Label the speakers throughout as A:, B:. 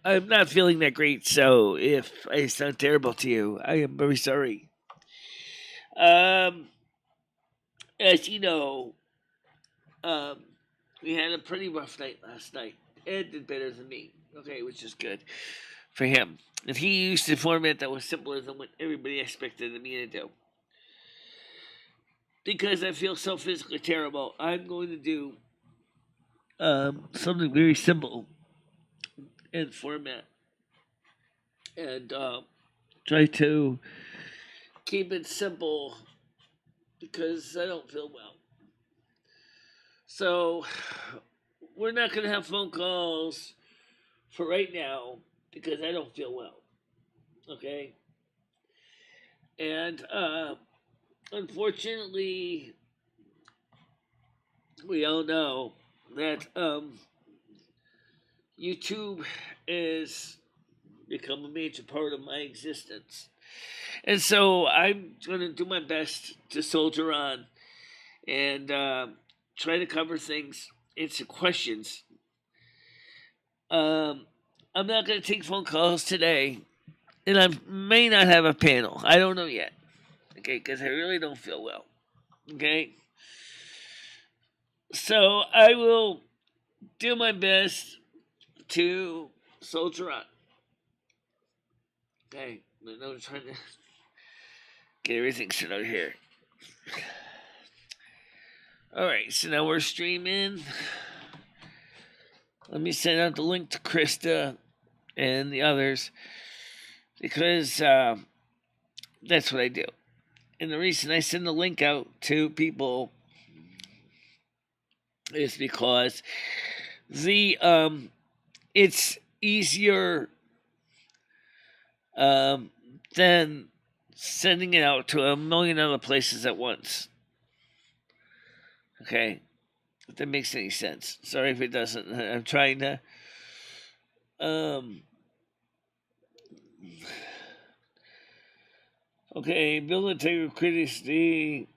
A: I'm not feeling that great, so if I sound terrible to you, I am very sorry. Um, as you know, um, we had a pretty rough night last night. Ed did better than me, okay, which is good for him. And he used a format that was simpler than what everybody expected me to do. Because I feel so physically terrible, I'm going to do something very simple in format and try to keep it simple because I don't feel well. So we're not going to have phone calls for right now because I don't feel well. Okay? And unfortunately, we all know that YouTube is become a major part of my existence. And so I'm going to do my best to soldier on and try to cover things, answer questions. Um, I'm not going to take phone calls today, and I may not have a panel. I don't know yet, okay, because I really don't feel well, okay? So I will do my best to soldier on. Okay, I'm trying to get everything set out here. All right, so now we're streaming. Let me send out the link to Krista and the others because that's what I do. And the reason I send the link out to people is because the it's easier than sending it out to a million other places at once. Okay, if that makes any sense. Sorry if it doesn't. I'm trying to okay, build integrity critically.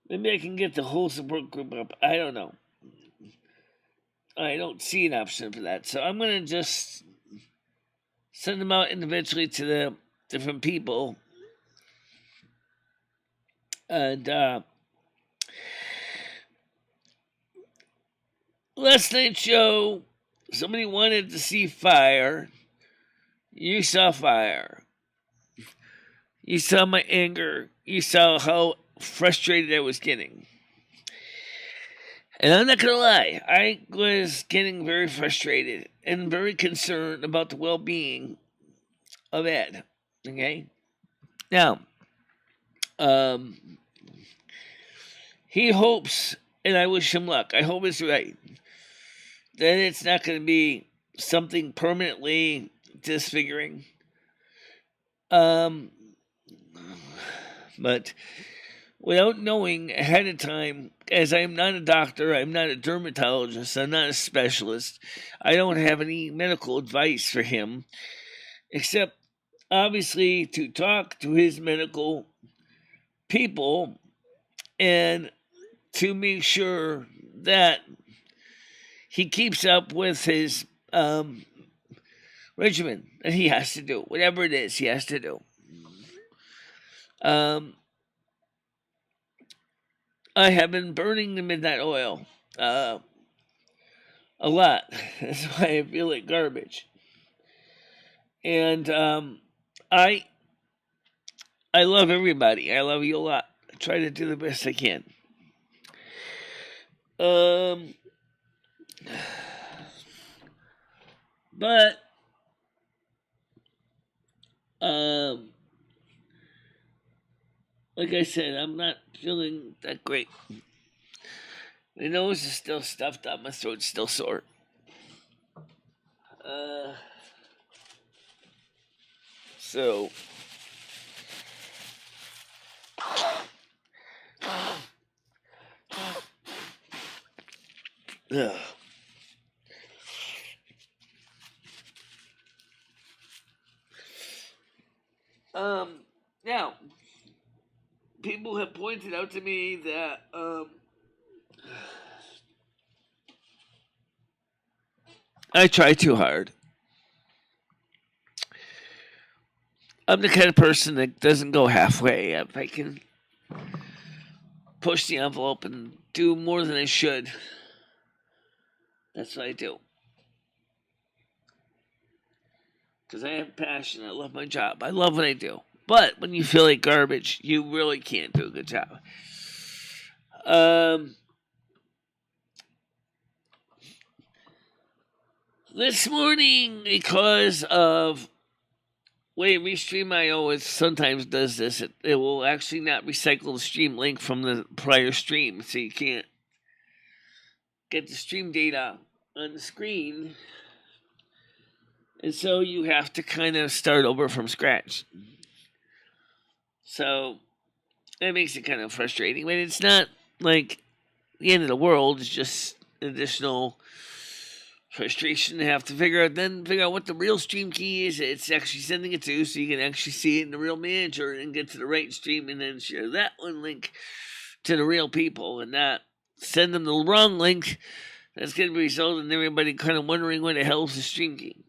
A: Maybe I can get the whole support group up. I don't know. I don't see an option for that. So I'm going to just send them out individually to the different people. And last night's show, somebody wanted to see fire. You saw fire. You saw my anger. You saw how frustrated I was getting. And I'm not going to lie, I was getting very frustrated and very concerned about the well being of Ed. Okay? Now, he hopes, and I wish him luck, I hope it's right, that it's not going to be something permanently disfiguring. But without knowing ahead of time, as I am not a doctor, I'm not a dermatologist, I'm not a specialist, I don't have any medical advice for him, except obviously to talk to his medical people and to make sure that he keeps up with his regimen that he has to do, whatever it is he has to do. I have been burning the midnight oil a lot. That's why I feel like garbage. And I love everybody. I love you a lot. I try to do the best I can. But like I said, I'm not feeling that great. My nose is still stuffed up. My throat's still sore. So, ugh. Now, people have pointed out to me that I try too hard. I'm the kind of person that doesn't go halfway. If I can push the envelope and do more than I should, that's what I do. Because I have passion. I love my job. I love what I do. But when you feel like garbage, you really can't do a good job. This morning, because of way Restream.io sometimes does this, it will actually not recycle the stream link from the prior stream, so you can't get the stream data on the screen. And so you have to kind of start over from scratch. So that makes it kind of frustrating. But it's not like the end of the world. It's just additional frustration to have to figure out what the real stream key is. It's actually sending it to, so you can actually see it in the real manager and get to the right stream and then share that one link to the real people and not send them the wrong link. That's going to result in everybody kind of wondering where the hell is the stream key.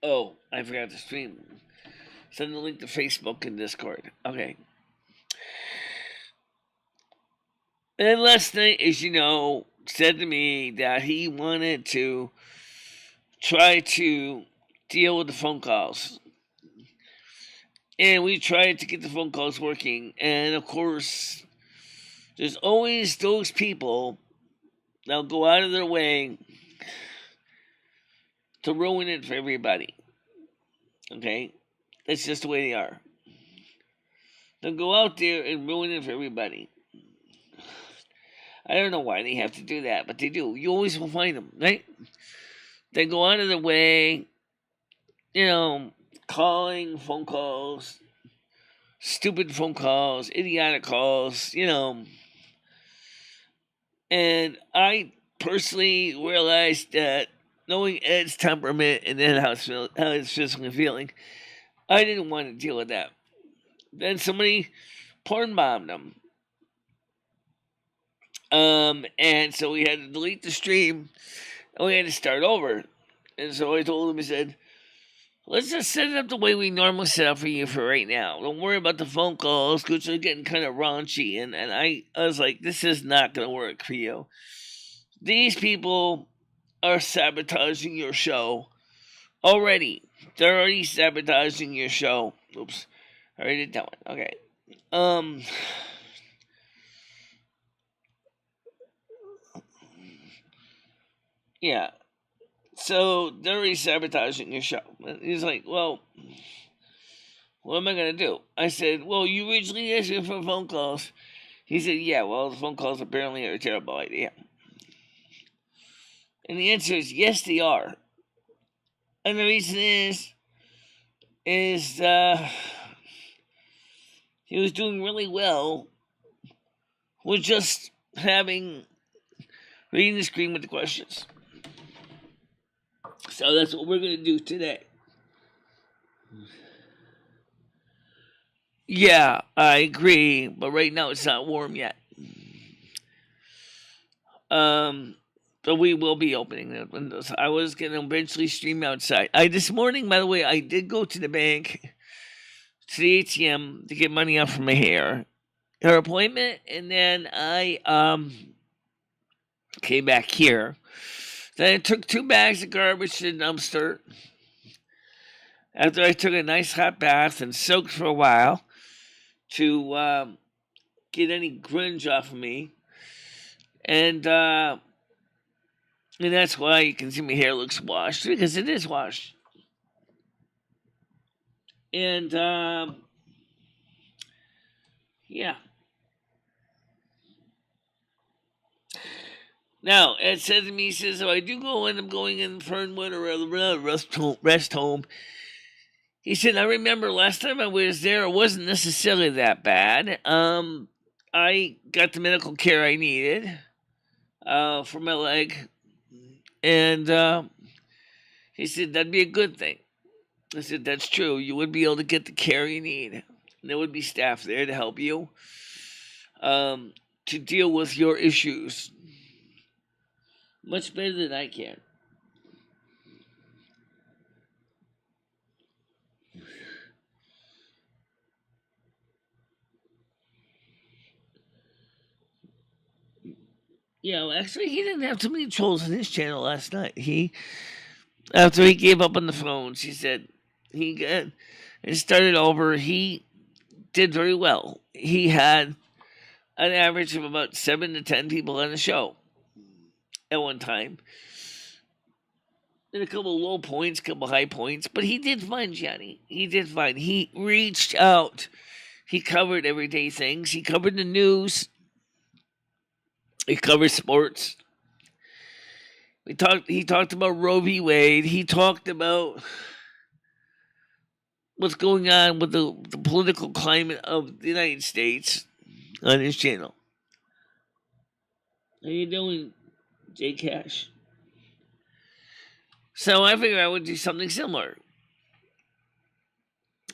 A: Oh, I forgot to stream. Send the link to Facebook and Discord. Okay. And last night, as you know, said to me that he wanted to try to deal with the phone calls. And we tried to get the phone calls working. And of course, there's always those people that'll go out of their way to ruin it for everybody. Okay? That's just the way they are. They'll go out there and ruin it for everybody. I don't know why they have to do that, but they do. You always will find them, right? They go out of their way, calling phone calls, stupid phone calls, idiotic calls, And I personally realized that knowing Ed's temperament and then how it's physically feeling, I didn't want to deal with that. Then somebody porn bombed him. And so we had to delete the stream and we had to start over. And so I told him, I said, let's just set it up the way we normally set up for you for right now. Don't worry about the phone calls because they're getting kind of raunchy. And I was like, this is not going to work for you. These people are sabotaging your show already. They're already sabotaging your show. Oops. I already did that one. Okay. Yeah. So they're already sabotaging your show. He's like, well, what am I going to do? I said, well, you originally asked me for phone calls. He said, yeah, well, the phone calls apparently are a terrible idea. And the answer is, yes, they are. And the reason is he was doing really well with just reading the screen with the questions. So that's what we're going to do today. Yeah, I agree, but right now it's not warm yet. But we will be opening the windows. I was going to eventually stream outside. This morning, by the way, I did go to the bank, to the ATM, to get money out for my hair appointment, and then I came back here. Then I took 2 bags of garbage to the dumpster. After I took a nice hot bath and soaked for a while to get any grunge off of me. And that's why you can see my hair looks washed, because it is washed. And, yeah. Now, Ed said to me, he says, if I do end up going in Fernwood or a rest home, he said, I remember last time I was there, it wasn't necessarily that bad. I got the medical care I needed for my leg. And he said, that'd be a good thing. I said, that's true. You would be able to get the care you need. And there would be staff there to help you to deal with your issues. much better than I can. Actually, he didn't have too many trolls on his channel last night. After he gave up on the phones, he said he got and started over. He did very well. He had an average of about 7 to 10 people on the show at one time. And a couple of low points, a couple of high points, but he did fine, Johnny. He did fine. He reached out. He covered everyday things. He covered the news. He covered sports. He talked about Roe v. Wade. He talked about what's going on with the political climate of the United States on his channel. How you doing, J Cash? So I figured I would do something similar.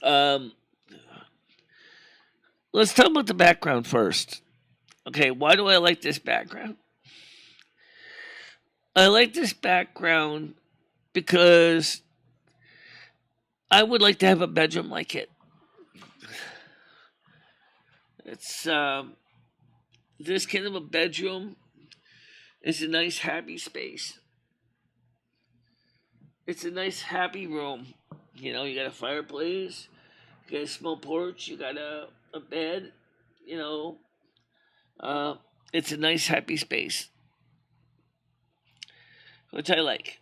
A: Let's talk about the background first. Okay, why do I like this background? I like this background because I would like to have a bedroom like it. It's this kind of a bedroom is a nice, happy space. It's a nice, happy room. You know, you got a fireplace, you got a small porch, you got a bed. You know, it's a nice, happy space, which I like.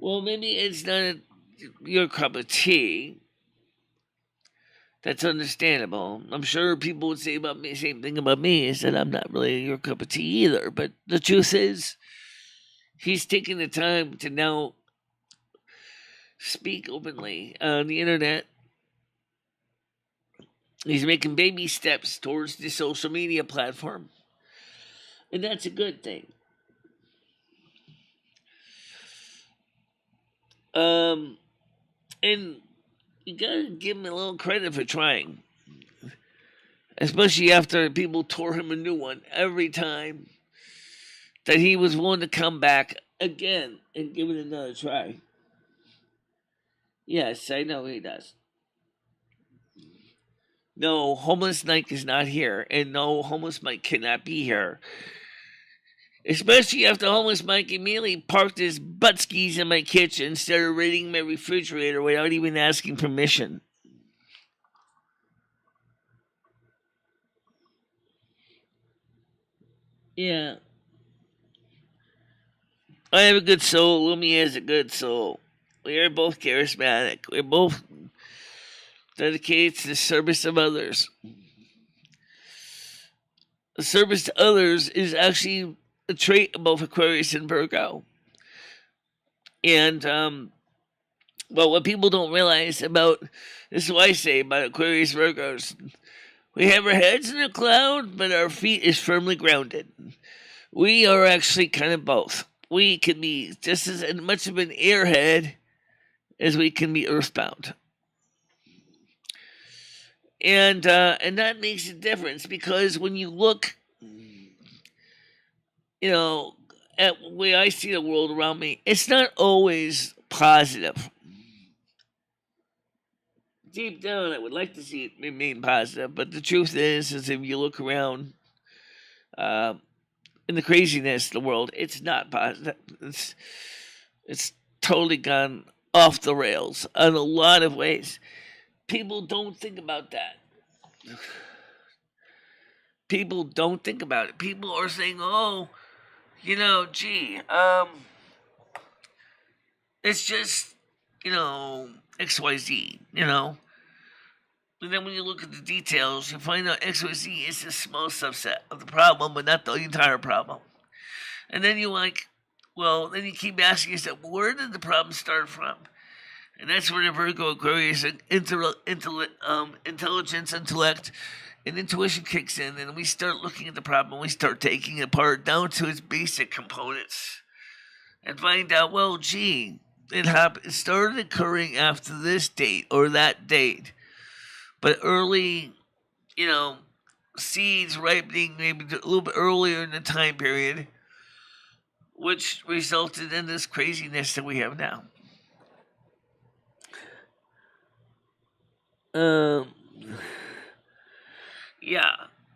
A: Well, maybe it's not your cup of tea. That's understandable. I'm sure people would say about me, same thing about me, is that I'm not really your cup of tea either. But the truth is, he's taking the time to now speak openly on the internet. He's making baby steps towards the social media platform. And that's a good thing. And you gotta give him a little credit for trying. Especially after people tore him a new one every time that he was willing to come back again and give it another try. Yes, I know he does. No, homeless Mike is not here, and no, homeless Mike cannot be here. Especially after homeless Mike immediately parked his butt skis in my kitchen and started raiding my refrigerator without even asking permission. Yeah. I have a good soul. Lumi has a good soul. We are both charismatic. We're both dedicated to the service of others. The service to others is actually a trait of both Aquarius and Virgo. And, well, what people don't realize about this is what I say about Aquarius Virgos. We have our heads in a cloud, but our feet is firmly grounded. We are actually kind of both. We can be just as much of an airhead as we can be earthbound. And that makes a difference because when you look, you know, at the way I see the world around me, it's not always positive. Deep down, I would like to see it remain positive, but the truth is if you look around in the craziness of the world, it's not positive. It's totally gone off the rails in a lot of ways. People don't think about that. People don't think about it. People are saying, "Oh, you know, gee, it's just, you know, XYZ, you know." And then when you look at the details, you find out XYZ is a small subset of the problem, but not the entire problem. And then then you keep asking yourself, where did the problem start from? And that's where the Virgo Aquarius intelligence, intellect, and intuition kicks in, and we start looking at the problem. We start taking it apart down to its basic components, and find out, well, gee, It started occurring after this date or that date, but early, you know, seeds ripening maybe a little bit earlier in the time period, which resulted in this craziness that we have now. Um, yeah.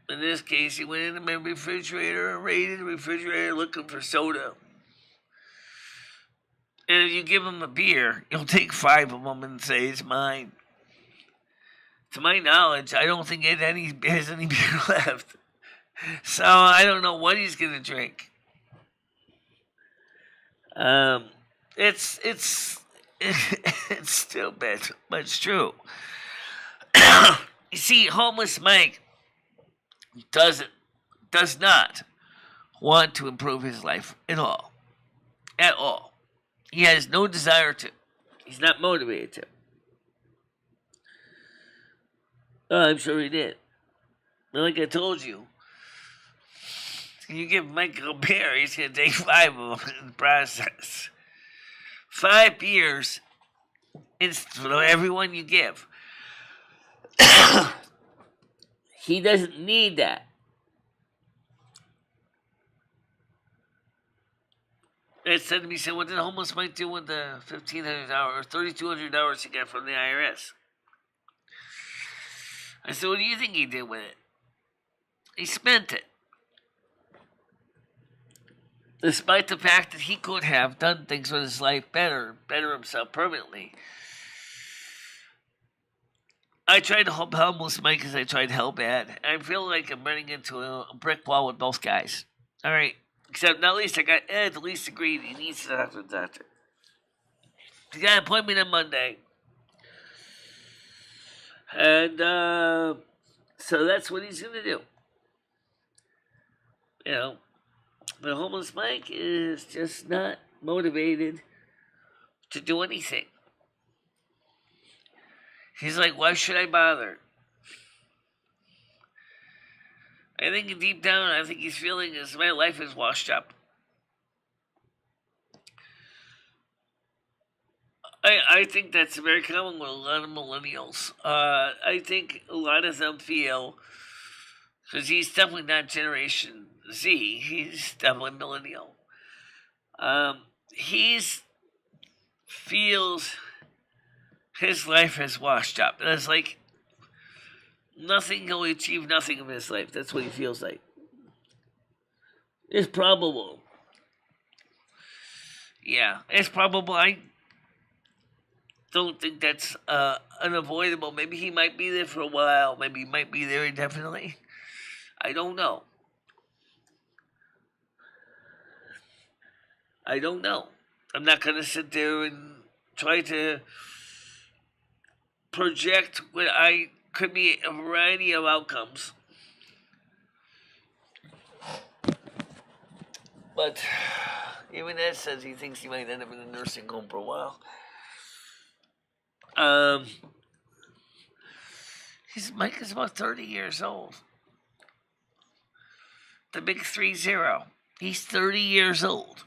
A: In this case, he went into my refrigerator and raided the refrigerator looking for soda. And if you give him a beer, he'll take 5 of them and say it's mine. To my knowledge, I don't think it has any beer left. So I don't know what he's gonna drink. Um, it's it's still bad, but it's true. You see, homeless Mike does not want to improve his life at all. At all. He has no desire to. He's not motivated to. Oh, I'm sure he did. But like I told you, you give Mike a beer, he's going to take 5 of them in the process. 5 beers for everyone you give. He doesn't need that. It said to me, what did homeless Mike do with the $1,500 or $3,200 he got from the IRS? I said, what do you think he did with it? He spent it. Despite the fact that he could have done things with his life better himself permanently. I tried to help homeless Mike because I tried to help Ed. I feel like I'm running into a brick wall with both guys. All right. Except now at least I got Ed at least agreed he needs to talk to the doctor. He got an appointment on Monday. And so that's what he's going to do. You know, but homeless Mike is just not motivated to do anything. He's like, why should I bother? I think deep down, I think he's feeling as my life is washed up. I think that's very common with a lot of millennials. I think a lot of them feel, because he's definitely not Generation Z, he's definitely millennial. He's feels his life has washed up. And it's like nothing, he'll achieve nothing in his life. That's what he feels like. It's probable. Yeah, it's probable. I don't think that's unavoidable. Maybe he might be there for a while. Maybe he might be there indefinitely. I don't know. I don't know. I'm not going to sit there and try to project what I could be a variety of outcomes. But even Ed says he thinks he might end up in a nursing home for a while. Mike is about 30 years old. The big 30. He's 30 years old.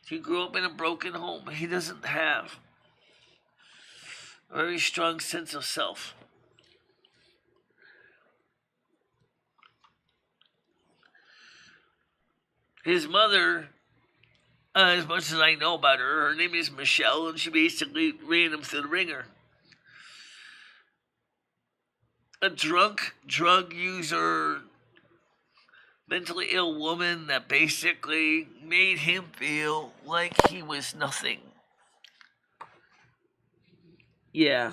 A: He grew up in a broken home. He doesn't have a very strong sense of self. His mother, as much as I know about her name is Michelle, and she basically ran him through the ringer. A drunk, drug user, mentally ill woman that basically made him feel like he was nothing. Yeah.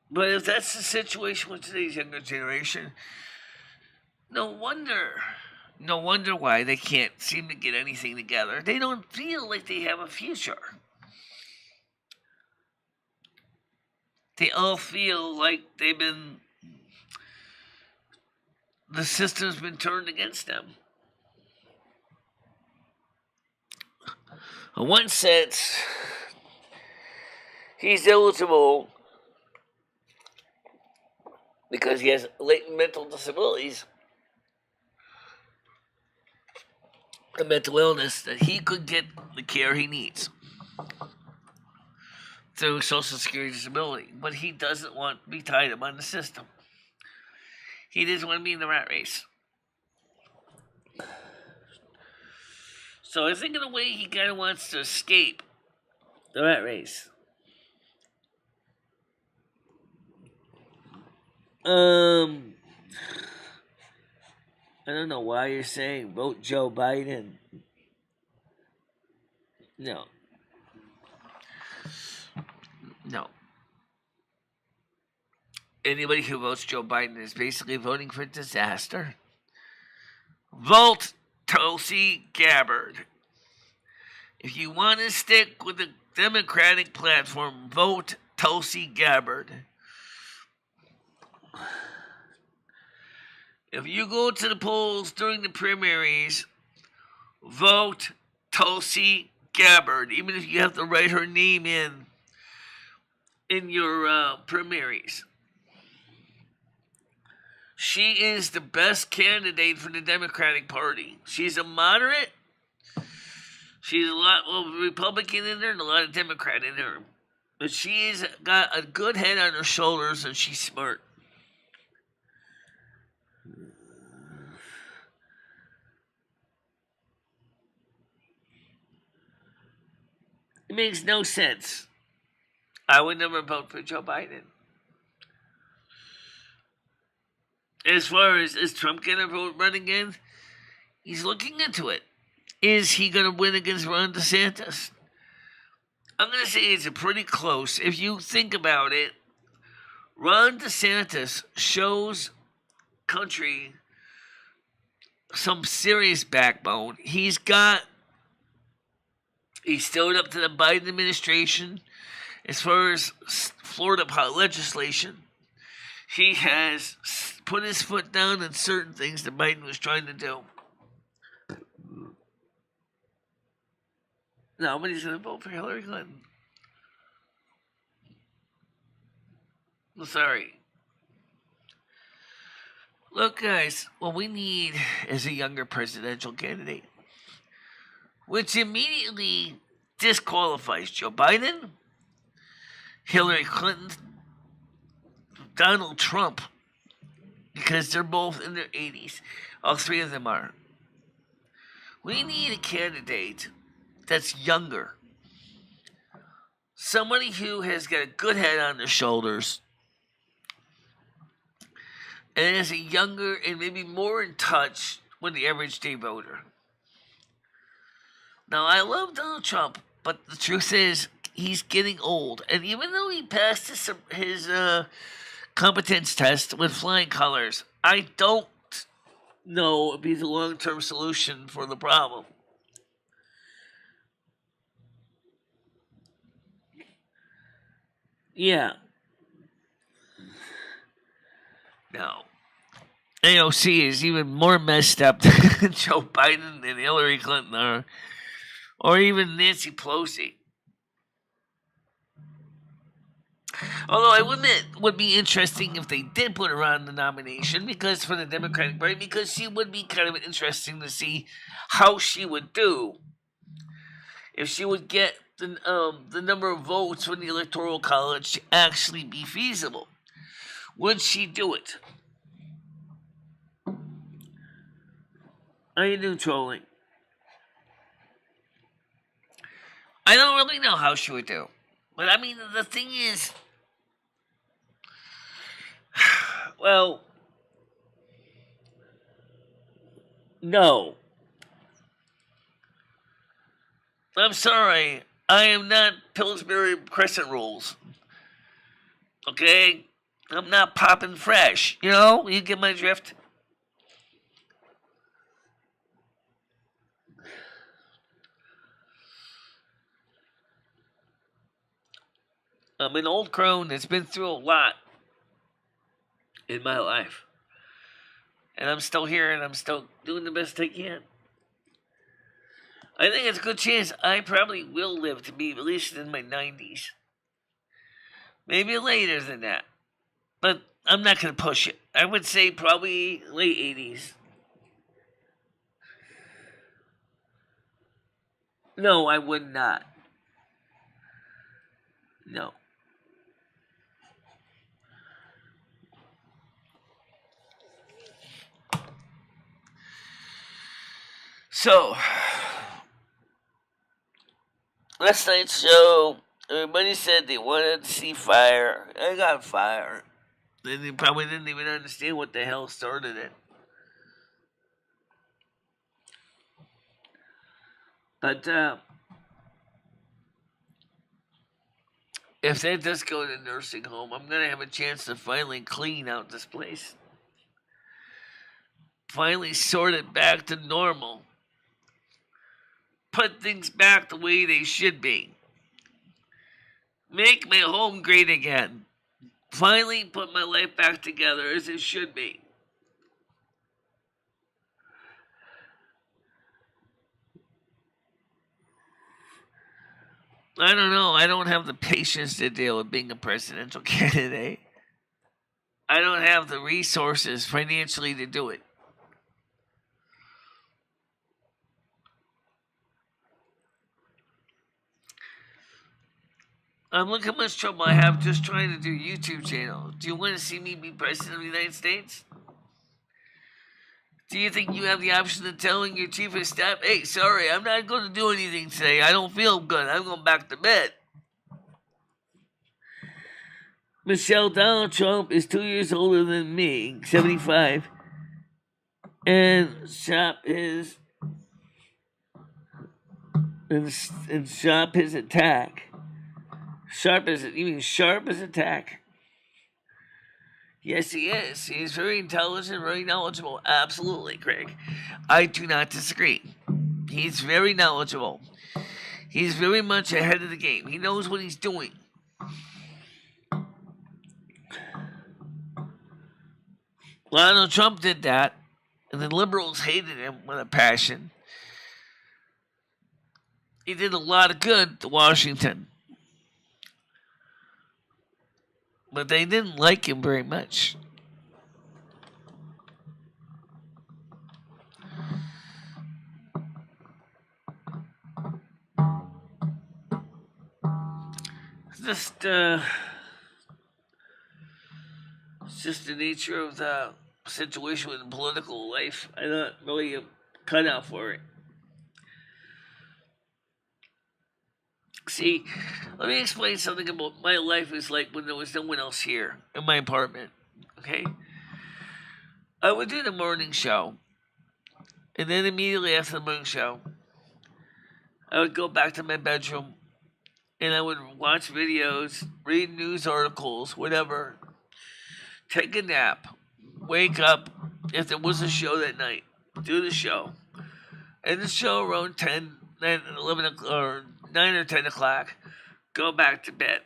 A: But if that's the situation with today's younger generation, no wonder why they can't seem to get anything together. They don't feel like they have a future. They all feel like the system's been turned against them. In one sense, He's eligible because he has latent mental disabilities, a mental illness, that he could get the care he needs through Social Security disability. But he doesn't want to be tied up on the system. He doesn't want to be in the rat race. So I think in a way he kind of wants to escape the rat race. I don't know why you're saying vote Joe Biden. No. Anybody who votes Joe Biden is basically voting for disaster. Vote Tulsi Gabbard. If you want to stick with the Democratic platform, vote Tulsi Gabbard. If you go to the polls during the primaries, vote Tulsi Gabbard, even if you have to write her name in your primaries. She is the best candidate for the Democratic Party. She's a moderate. She's a lot of Republican in her and a lot of Democrat in her. But she's got a good head on her shoulders and she's smart. It makes no sense. I would never vote for Joe Biden. As far as is Trump going to run again, he's looking into it. Is he going to win against Ron DeSantis? I'm going to say it's pretty close. If you think about it, Ron DeSantis shows country some serious backbone. He stood up to the Biden administration as far as Florida legislation. He has put his foot down on certain things that Biden was trying to do. Nobody's going to vote for Hillary Clinton. I'm sorry. Look, guys, what we need is a younger presidential candidate, which immediately disqualifies Joe Biden, Hillary Clinton, Donald Trump, because they're both in their 80s. All three of them are. We need a candidate that's younger. Somebody who has got a good head on their shoulders and is a younger and maybe more in touch with the average day voter. Now, I love Donald Trump, but the truth is he's getting old. And even though he passed his competence test with flying colors, I don't know if he's a long-term solution for the problem. Yeah. No. AOC is even more messed up than Joe Biden and Hillary Clinton are, or even Nancy Pelosi. Although I would admit it would be interesting if they did put her on the nomination, because for the Democratic Party, because she would be kind of interesting to see how she would do if she would get the number of votes from the Electoral College to actually be feasible. Would she do it? Are you doing trolling? I don't really know how she would do. But I mean, the thing is, well, no. I'm sorry. I am not Pillsbury Crescent Rolls. Okay? I'm not popping fresh. You know? You get my drift? I'm an old crone that's been through a lot in my life. And I'm still here and I'm still doing the best I can. I think it's a good chance I probably will live to be at least in my 90s. Maybe later than that. But I'm not going to push it. I would say probably late 80s. No, I would not. No. So, last night's show, everybody said they wanted to see fire. I got fire. Then they probably didn't even understand what the hell started it. But if that does go to nursing home, I'm going to have a chance to finally clean out this place. Finally sort it back to normal. Put things back the way they should be. Make my home great again. Finally put my life back together as it should be. I don't know. I don't have the patience to deal with being a presidential candidate. I don't have the resources financially to do it. Look how much trouble I have just trying to do a YouTube channel. Do you want to see me be president of the United States? Do you think you have the option of telling your chief of staff, hey, sorry, I'm not going to do anything today. I don't feel good. I'm going back to bed. Michelle, Donald Trump is 2 years older than me, 75, and shop his attack. Sharp as you mean sharp as attack? Yes, he is. He is very intelligent, very knowledgeable. Absolutely, Craig. I do not disagree. He's very knowledgeable. He's very much ahead of the game. He knows what he's doing. Donald Trump did that, and the liberals hated him with a passion. He did a lot of good to Washington, but they didn't like him very much. It's just the nature of the situation with political life. I'm not really cut out for it. See, let me explain something about my life is like when there was no one else here in my apartment. Okay? I would do the morning show, and then immediately after the morning show, I would go back to my bedroom and I would watch videos, read news articles, whatever, take a nap, wake up if there was a show that night, do the show. And the show around 10, 11, or 9 or 10 o'clock, go back to bed.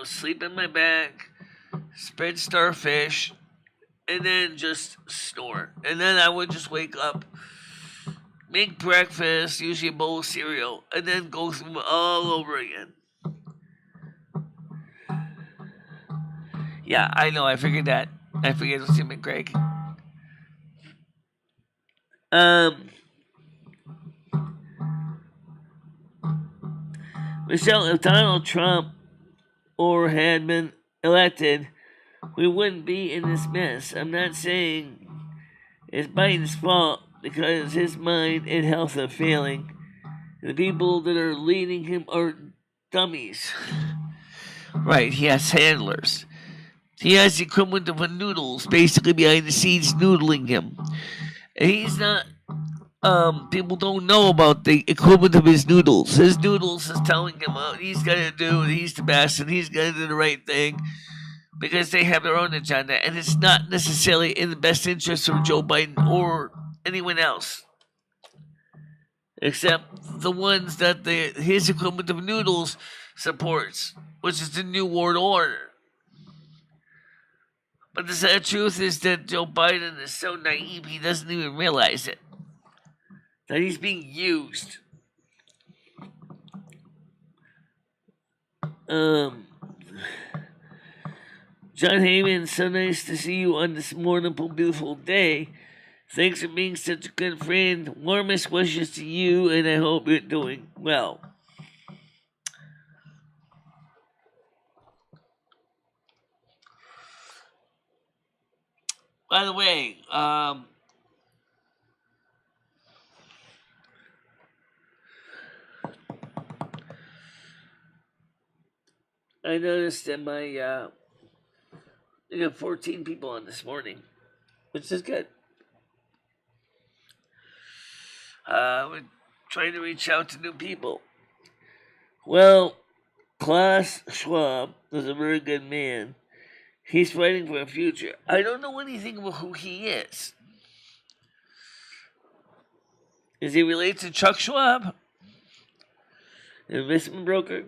A: Sleep in my bed, spread starfish, and then just snore. And then I would just wake up, make breakfast, usually a bowl of cereal, and then go through all over again. Yeah, I know, I figured that. I figured it was him and Greg. Michelle, if Donald Trump had been elected, we wouldn't be in this mess. I'm not saying it's Biden's fault because his mind and health are failing. The people that are leading him are dummies. Right, he has handlers. He has the equivalent of a noodles basically behind the scenes noodling him. And he's not. People don't know about the equivalent of his noodles. His noodles is telling him what he's got to do, and he's the best, and he's got to do the right thing because they have their own agenda, and it's not necessarily in the best interest of Joe Biden or anyone else, except the ones that his equivalent of noodles supports, which is the New World Order. But the sad truth is that Joe Biden is so naive he doesn't even realize it. That he's being used. Um, John Heyman, so nice to see you on this wonderful, beautiful day. Thanks for being such a good friend. Warmest wishes to you, and I hope you're doing well. By the way, I noticed that I got 14 people on this morning, which is good. We're trying to reach out to new people. Well, Klaus Schwab is a very good man. He's fighting for a future. I don't know anything about who he is. Is he related to Chuck Schwab, an investment broker?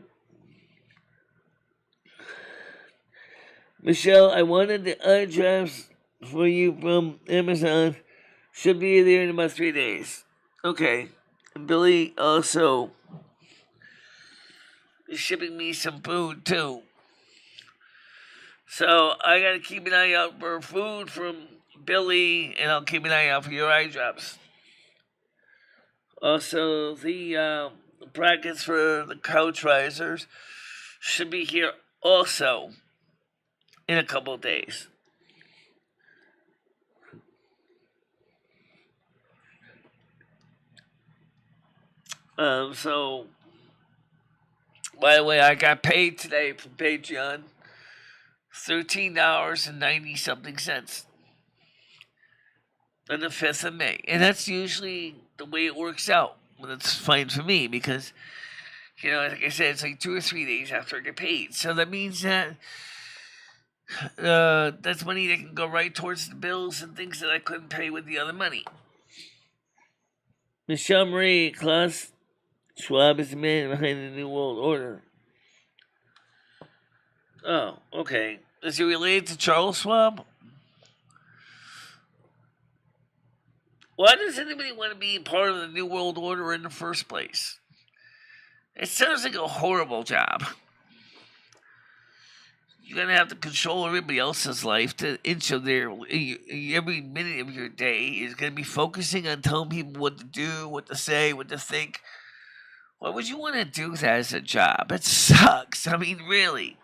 A: Michelle, I wanted the eye drops for you from Amazon. Should be there in about 3 days. Okay. And Billy also is shipping me some food too. So I gotta keep an eye out for food from Billy, and I'll keep an eye out for your eye drops. Also, the brackets for the couch risers should be here also in a couple of days. So, by the way, I got paid today from Patreon. $13.90 something cents on the 5th of May. And that's usually the way it works out. Well, that's fine for me because, like I said, it's like 2 or 3 days after I get paid. So that means that that's money that can go right towards the bills and things that I couldn't pay with the other money. Michelle Marie, Klaus Schwab is the man behind the New World Order. Oh, okay. Is he related to Charles Schwab? Why does anybody want to be part of the New World Order in the first place? It sounds like a horrible job. You're going to have to control everybody else's life to inch of their every minute of your day is going to be focusing on telling people what to do, what to say, what to think. Why would you want to do that as a job? It sucks. I mean, really.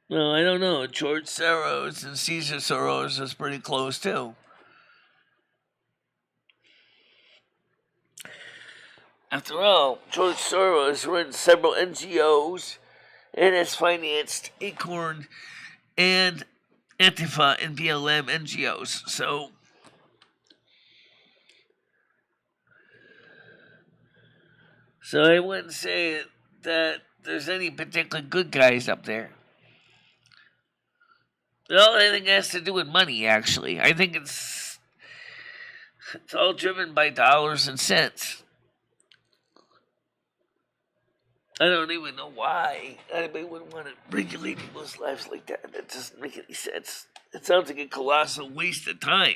A: Well, I don't know. George Soros and Caesar Soros is pretty close too. After all, George Soros runs several NGOs and has financed Acorn and Antifa and BLM NGOs. So I wouldn't say that there's any particular good guys up there. Well, I think it has to do with money, actually. I think it's all driven by dollars and cents. I don't even know why anybody would want to regulate people's lives like that. That doesn't make any sense. It sounds like a colossal waste of time.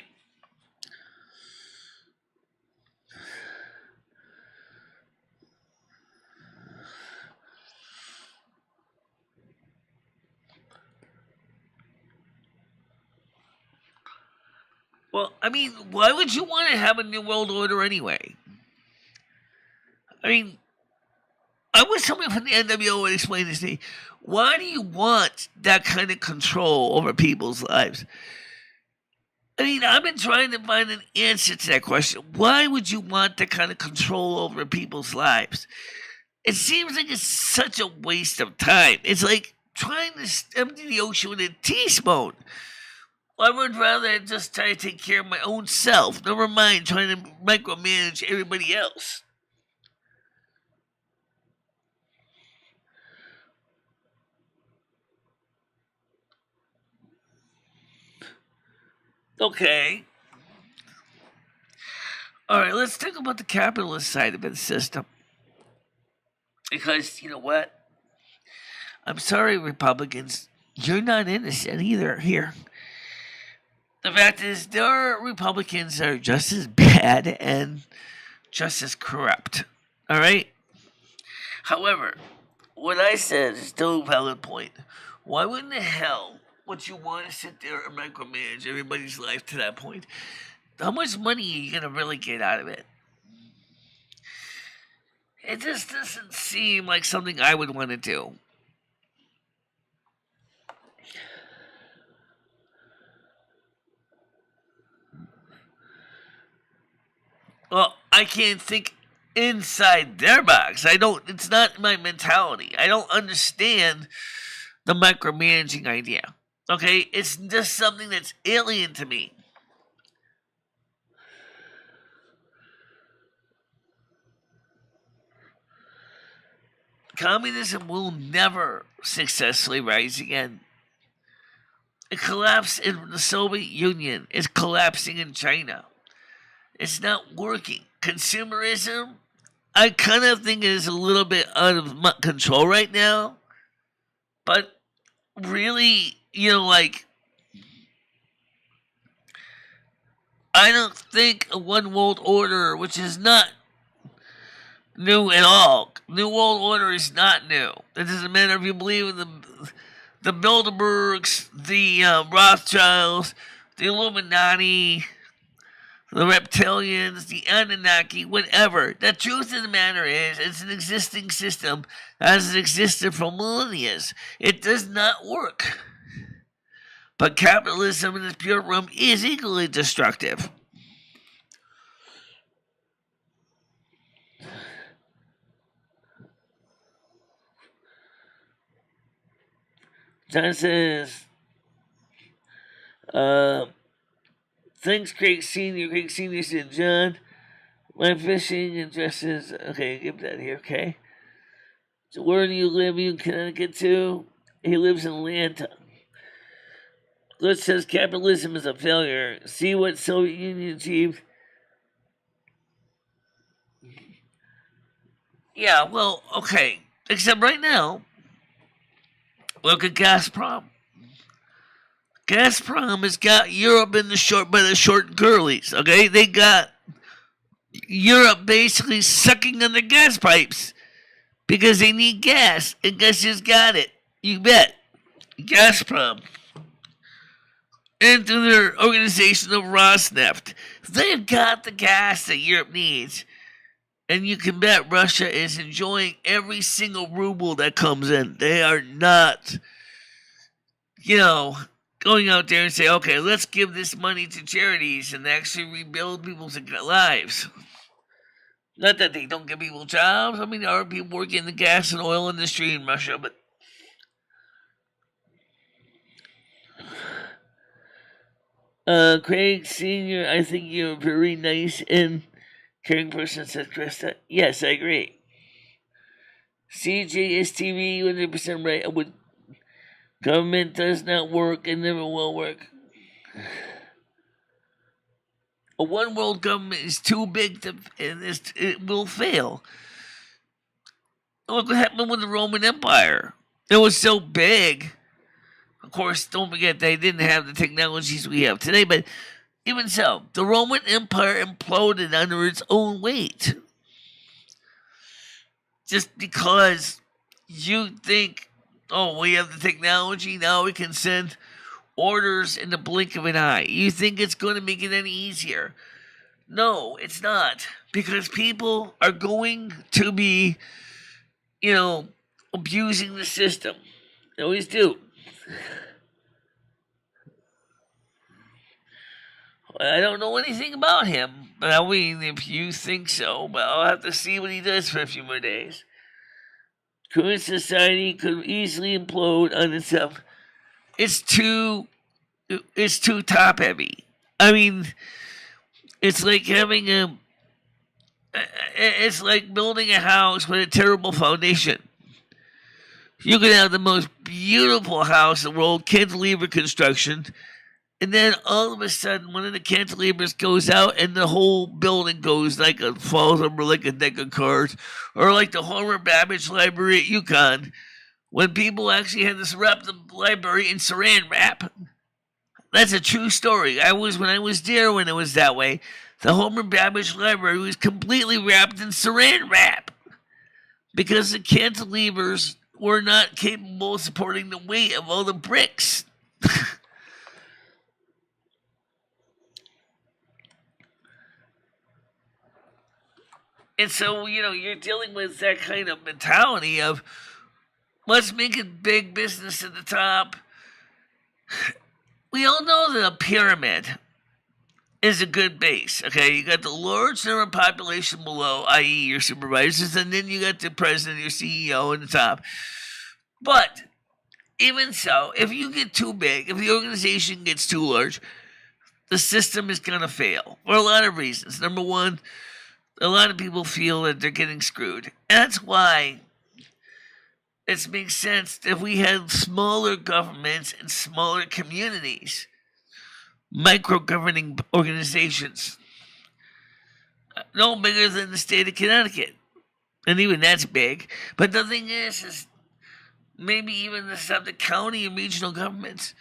A: Well, I mean, why would you want to have a new world order anyway? I mean, I wish somebody from the NWO would explain this to me. Why do you want that kind of control over people's lives? I mean, I've been trying to find an answer to that question. Why would you want that kind of control over people's lives? It seems like it's such a waste of time. It's like trying to empty the ocean with a teaspoon. I would rather just try to take care of my own self. Never mind trying to micromanage everybody else. Okay. All right, let's talk about the capitalist side of the system. Because, you know what? I'm sorry, Republicans. You're not innocent either here. The fact is, there are Republicans that are just as bad and just as corrupt. All right. However, what I said is still a valid point. Why wouldn't the hell would you want to sit there and micromanage everybody's life to that point? How much money are you gonna really get out of it? It just doesn't seem like something I would want to do. Well, I can't think inside their box. I don't. It's not my mentality. I don't understand the micromanaging idea. Okay, it's just something that's alien to me. Communism will never successfully rise again. It collapsed in the Soviet Union. It's collapsing in China. It's not working. Consumerism, I kind of think is a little bit out of control right now. But really, like, I don't think a one world order, which is not new at all. New World Order is not new. It doesn't matter if you believe in the Bilderbergs, the Rothschilds, the Illuminati, the reptilians, the Anunnaki, whatever. The truth of the matter is, it's an existing system as it existed for millennia. It does not work. But capitalism in its pure form is equally destructive. John says, thanks, Craig Sr. Craig Sr. said, John, my fishing addresses. Okay, give that here, okay? So where do you live? You in Connecticut too? He lives in Atlanta. Glitch says capitalism is a failure. See what Soviet Union achieved. Yeah, well, okay. Except right now, look at Gazprom. Gazprom has got Europe in the short by the short girlies. Okay, they got Europe basically sucking on the gas pipes because they need gas, and guess who's got it? You bet, Gazprom. And through their organization of Rosneft, they've got the gas that Europe needs. And you can bet Russia is enjoying every single ruble that comes in. They are not, going out there and say, okay, let's give this money to charities and actually rebuild people's lives. Not that they don't give people jobs. I mean, there are people working in the gas and oil industry in Russia, but Craig Sr., I think you're very nice and caring person, said Krista. Yes, I agree. CJSTV, 100% right. Government does not work and never will work. A one world government is too big and it will fail. Look what happened with the Roman Empire. It was so big. Of course, don't forget they didn't have the technologies we have today, but even so, the Roman Empire imploded under its own weight. Just because you think, oh, we have the technology, now we can send orders in the blink of an eye. You think it's going to make it any easier. No, it's not. Because people are going to be, abusing the system. They always do. I don't know anything about him, but I mean, if you think so, but I'll have to see what he does for a few more days. Current society could easily implode on itself. It's too top heavy. I mean, it's like it's like building a house with a terrible foundation. You could have the most beautiful house in the world, cantilever construction, and then all of a sudden, one of the cantilevers goes out, and the whole building falls over like a deck of cards, or like the Homer Babbage Library at UConn, when people actually had to wrap the library in Saran wrap. That's a true story. When I was there when it was that way. The Homer Babbage Library was completely wrapped in Saran wrap. because the cantilevers were not capable of supporting the weight of all the bricks. And so, you're dealing with that kind of mentality of let's make it big business at the top. We all know that a pyramid is a good base. Okay, you got the large number of population below, i.e., your supervisors, and then you got the president, your CEO, in the top. But even so, if you get too big, if the organization gets too large, the system is going to fail for a lot of reasons. Number one, a lot of people feel that they're getting screwed. And that's why it makes sense if we had smaller governments and smaller communities, micro-governing organizations, no bigger than the state of Connecticut. And even that's big. But the thing is maybe even the county and regional governments,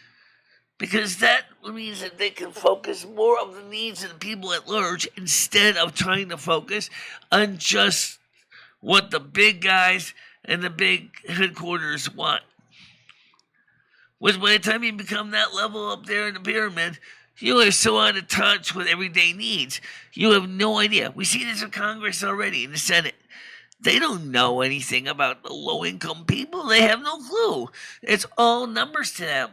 A: because that means that they can focus more of the needs of the people at large instead of trying to focus on just what the big guys and the big headquarters want. Which by the time you become that level up there in the pyramid, you are so out of touch with everyday needs. You have no idea. We see this in Congress already, in the Senate. They don't know anything about the low-income people. They have no clue. It's all numbers to them.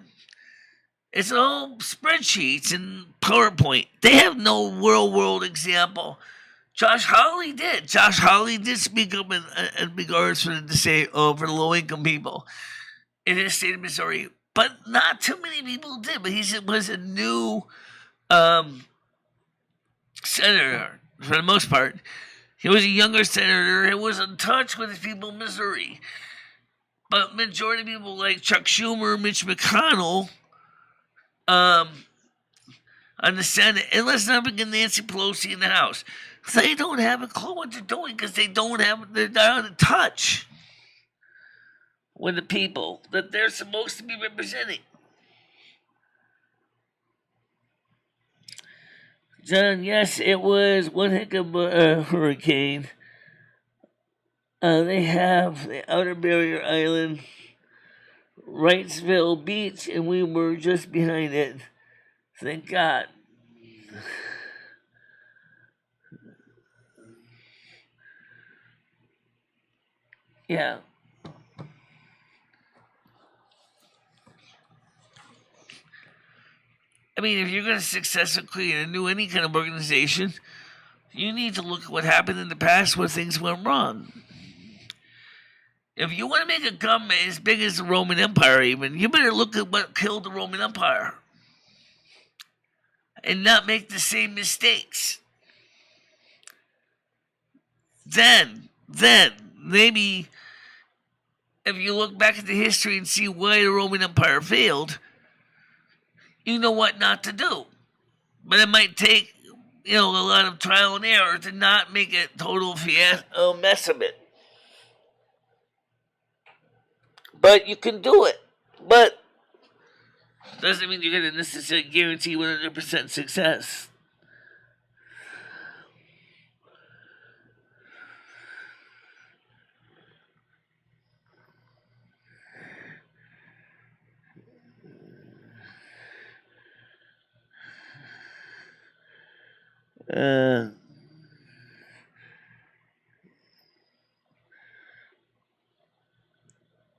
A: It's all spreadsheets and PowerPoint. They have no real-world example. Josh Hawley did. Josh Hawley did speak up in regards for the low-income people in his state of Missouri. But not too many people did. But he was a new senator, for the most part. He was a younger senator who was in touch with the people in Missouri. But majority of people like Chuck Schumer, Mitch McConnell, on the Senate, and let's not forget Nancy Pelosi in the House. They don't have a clue what they're doing because they're not out of touch with the people that they're supposed to be representing. John, yes, it was one heck of a hurricane. They have the Outer Barrier Island, Wrightsville Beach, and we were just behind it. Thank God. Yeah. I mean, if you're going to successfully create any kind of organization, you need to look at what happened in the past where things went wrong. If you want to make a government as big as the Roman Empire even, you better look at what killed the Roman Empire and not make the same mistakes. Then, maybe if you look back at the history and see why the Roman Empire failed, you know what not to do. But it might take, a lot of trial and error to not make a total mess of it. But you can do it. But doesn't mean you're going to necessarily guarantee 100% success.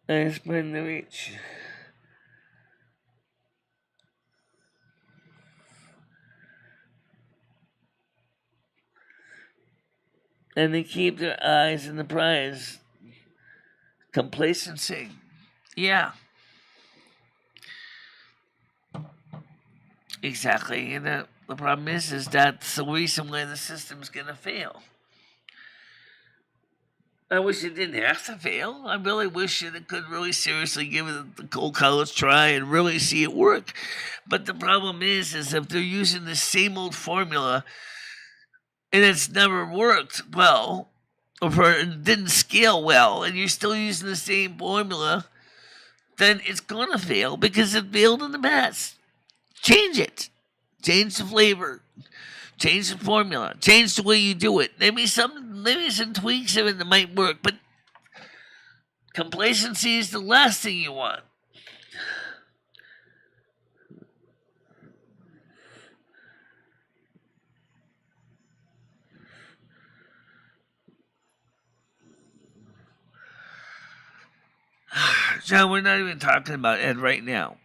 A: I find the reach. And they keep their eyes on the prize. Complacency. Yeah. Exactly. And the problem is that's the reason why the system's going to fail. I wish it didn't have to fail. I really wish it could really seriously give it the cold college try and really see it work. But the problem is if they're using the same old formula and it's never worked well, or it didn't scale well, and you're still using the same formula, then it's going to fail because it failed in the past. Change it. Change the flavor. Change the formula. Change the way you do it. Maybe some tweaks of it that might work, but Complacency is the last thing you want. John, we're not even talking about Ed right now.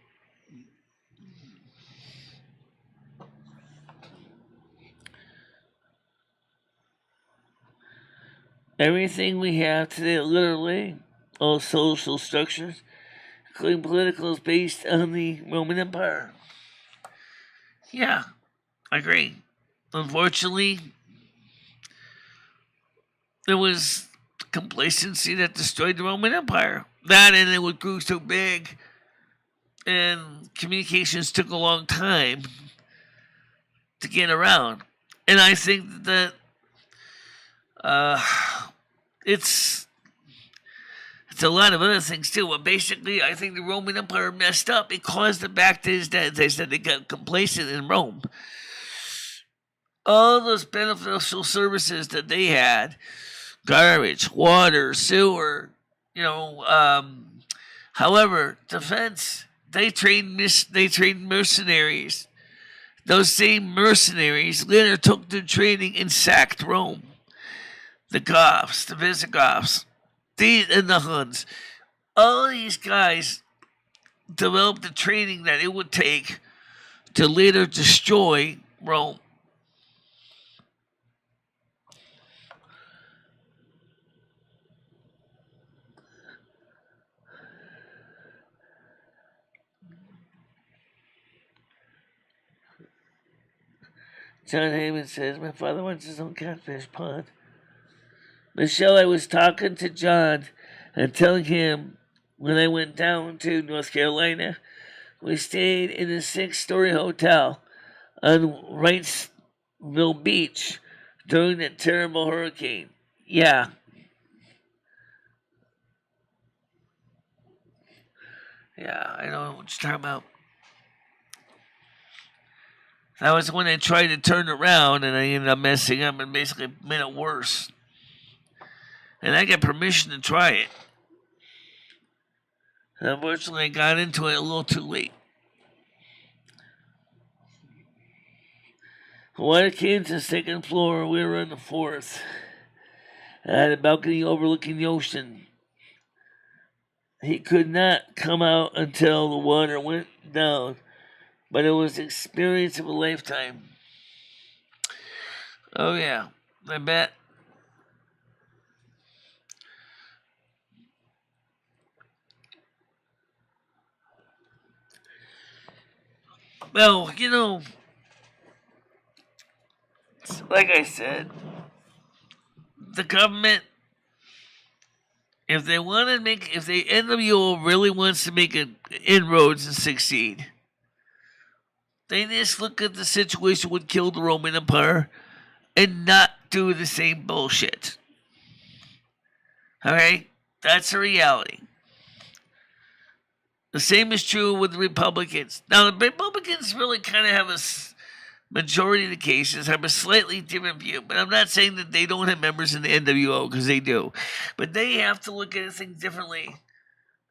A: Everything we have today, literally, all social structures, including political, is based on the Roman Empire. Yeah, I agree. Unfortunately, there was complacency that destroyed the Roman Empire. That and it grew so big, and communications took a long time to get around. And I think that it's a lot of other things too. But basically, I think the Roman Empire messed up. It caused it back to his dad. They said they got complacent in Rome. All those beneficial services that they had, garbage, water, sewer, however, defense, they trained mercenaries. Those same mercenaries later took their training and sacked Rome. The Goths, the Visigoths, and the Huns. All these guys developed the training that it would take to later destroy Rome. John Heyman says, my father wants his own catfish pond. Michelle, I was talking to John and telling him when I went down to North Carolina, we stayed in a 6-story hotel on Wrightsville Beach during that terrible hurricane. Yeah. Yeah, I know what you're talking about. That was when I tried to turn around and I ended up messing up and basically made it worse. And I got permission to try it. And unfortunately, I got into it a little too late. When I came to the 2nd floor, we were on the 4th. I had a balcony overlooking the ocean. He could not come out until the water went down, but it was the experience of a lifetime. Oh, yeah, I bet. Well, like I said, the government, if the NWO really wants to make inroads and succeed, they just look at the situation would kill the Roman Empire and not do the same bullshit. Alright? That's a reality. The same is true with the Republicans. Now, the Republicans really kind of have majority of the cases have a slightly different view, but I'm not saying that they don't have members in the NWO, because they do. But they have to look at things differently.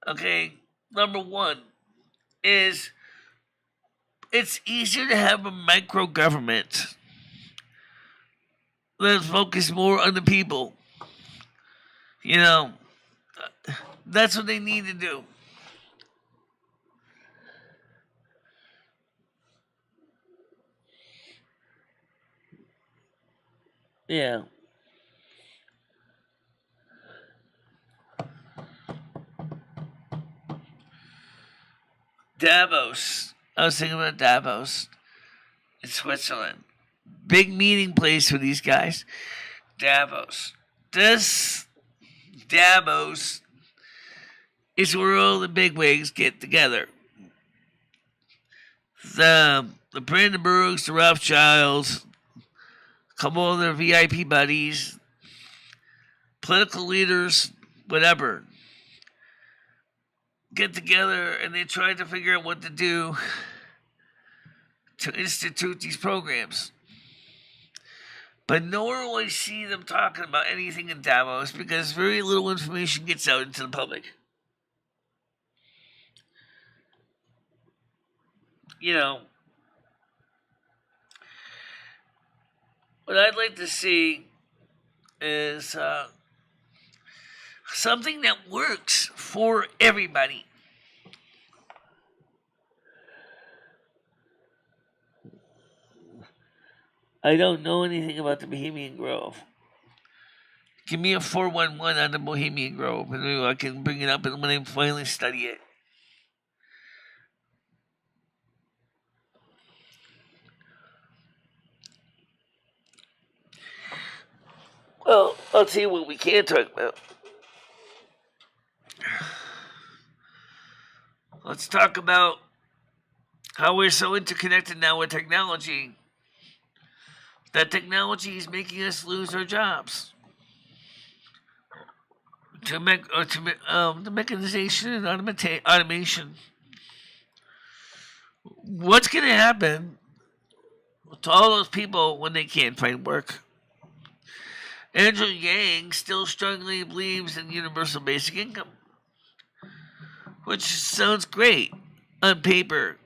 A: Okay? Number one is it's easier to have a micro government that focus more on the people. That's what they need to do. Yeah. Davos. I was thinking about Davos in Switzerland. Big meeting place for these guys. Davos. This Davos is where all the bigwigs get together. The Brandenburgs, the Rothschilds, a couple of their VIP buddies, political leaders, whatever, get together and they try to figure out what to do to institute these programs. But nor will I see them talking about anything in Davos because very little information gets out into the public. You know, what I'd like to see is something that works for everybody. I don't know anything about the Bohemian Grove. Give me a 411 on the Bohemian Grove, and maybe I can bring it up when I finally study it. Well, I'll tell you what we can talk about. Let's talk about how we're so interconnected now with technology. That technology is making us lose our jobs. The mechanization and automation. What's going to happen to all those people when they can't find work? Andrew Yang still strongly believes in universal basic income, which sounds great on paper,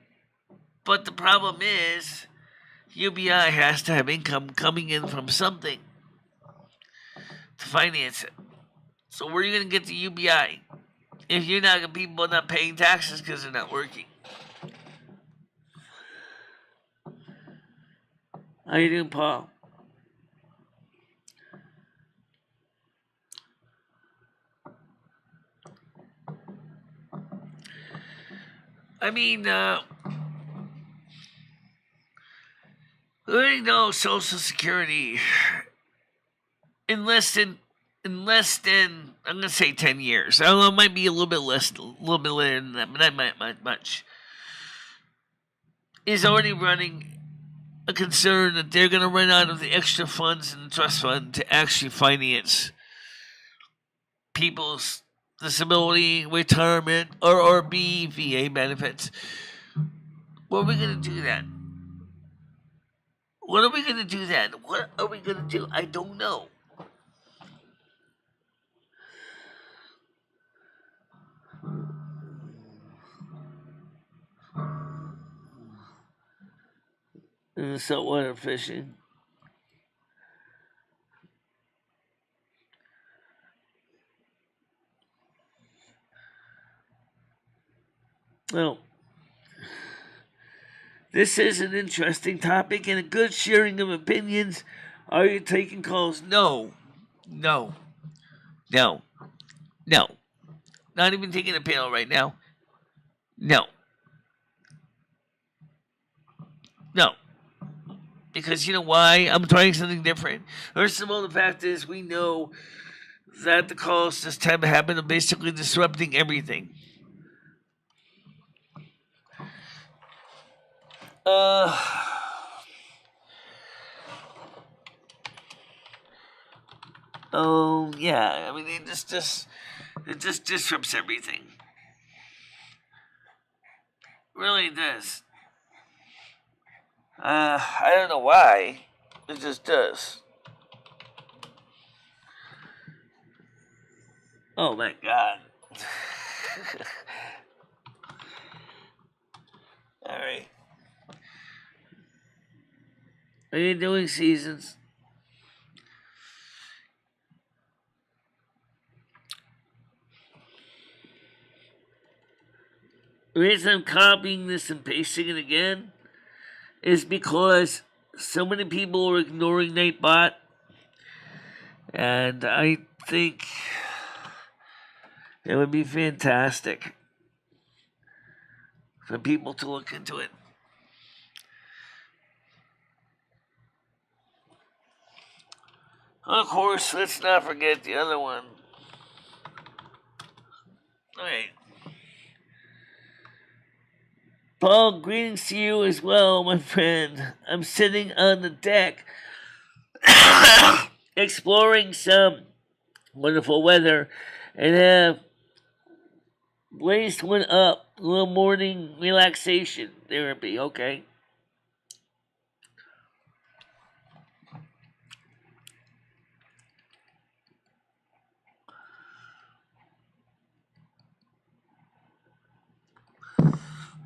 A: but the problem is UBI has to have income coming in from something to finance it. So where are you going to get the UBI if you're not going to people not paying taxes because they're not working? How you doing, Paul? I mean, we already know Social Security in less than I'm gonna say 10 years. I don't know, it might be a little bit less, a little bit later than that, but not much. Is already running a concern that they're gonna run out of the extra funds in the trust fund to actually finance people's disability, retirement, or VA benefits. What are we gonna do then? What are we gonna do then? What are we gonna do? I don't know. In the saltwater fishing. Well, this is an interesting topic and a good sharing of opinions. Are you taking calls? No. No. No. No. Not even taking a panel right now. No. No. Because you know why? I'm trying something different. First of all, the fact is we know that the calls this time have been basically disrupting everything. Oh yeah, I mean it just disrupts everything. Really does. I don't know why. It just does. Oh my god. Alright. Are you doing seasons? The reason I'm copying this and pasting it again is because so many people are ignoring Nightbot, and I think it would be fantastic for people to look into it. Of course, let's not forget the other one. Alright. Paul, greetings to you as well, my friend. I'm sitting on the deck exploring some wonderful weather and have blazed one up. A little morning relaxation therapy, okay?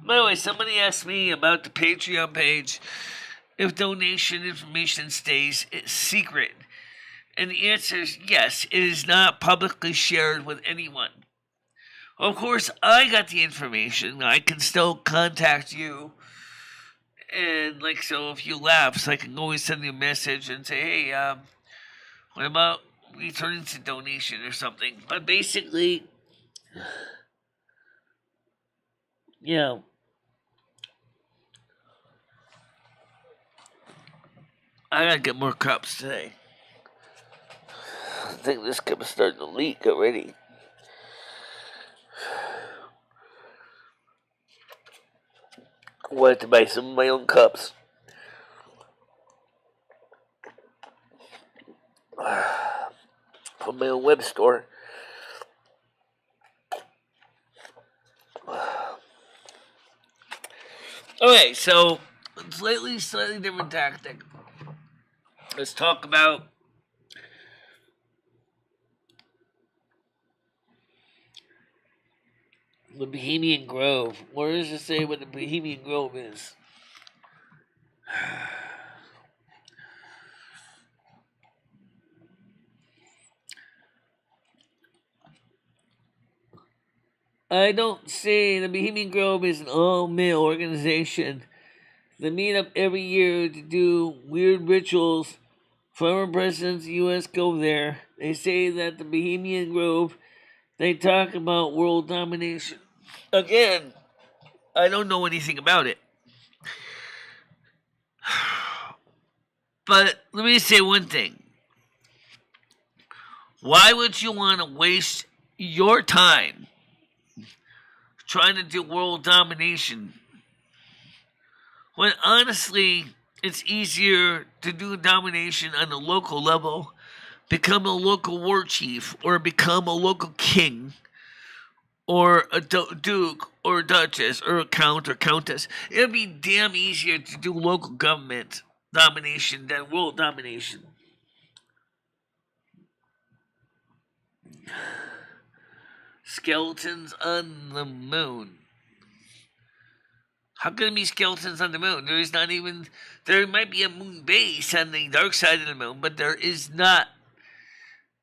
A: By the way, somebody asked me about the Patreon page if donation information stays secret. And the answer is yes, it is not publicly shared with anyone. Of course, I got the information. I can still contact you. And, so if you lapse, I can always send you a message and say, hey, what about returning to donation or something? But basically, yeah. I gotta get more cups today. I think this cup is starting to leak already. I wanted to buy some of my own cups. From my own web store. Okay, so slightly different tactic. Let's talk about the Bohemian Grove. Where does it say what the Bohemian Grove is? I don't say the Bohemian Grove is an all-male organization. They meet up every year to do weird rituals. Former presidents of the U.S. go there. They say that the Bohemian Grove, they talk about world domination. Again, I don't know anything about it. But let me say one thing. Why would you want to waste your time trying to do world domination when honestly it's easier to do domination on a local level, become a local war chief, or become a local king, or a duke, or a duchess, or a count, or countess? It'd be damn easier to do local government domination than world domination. Skeletons on the moon. How can there be skeletons on the moon? There is not even. There might be a moon base on the dark side of the moon, but there is not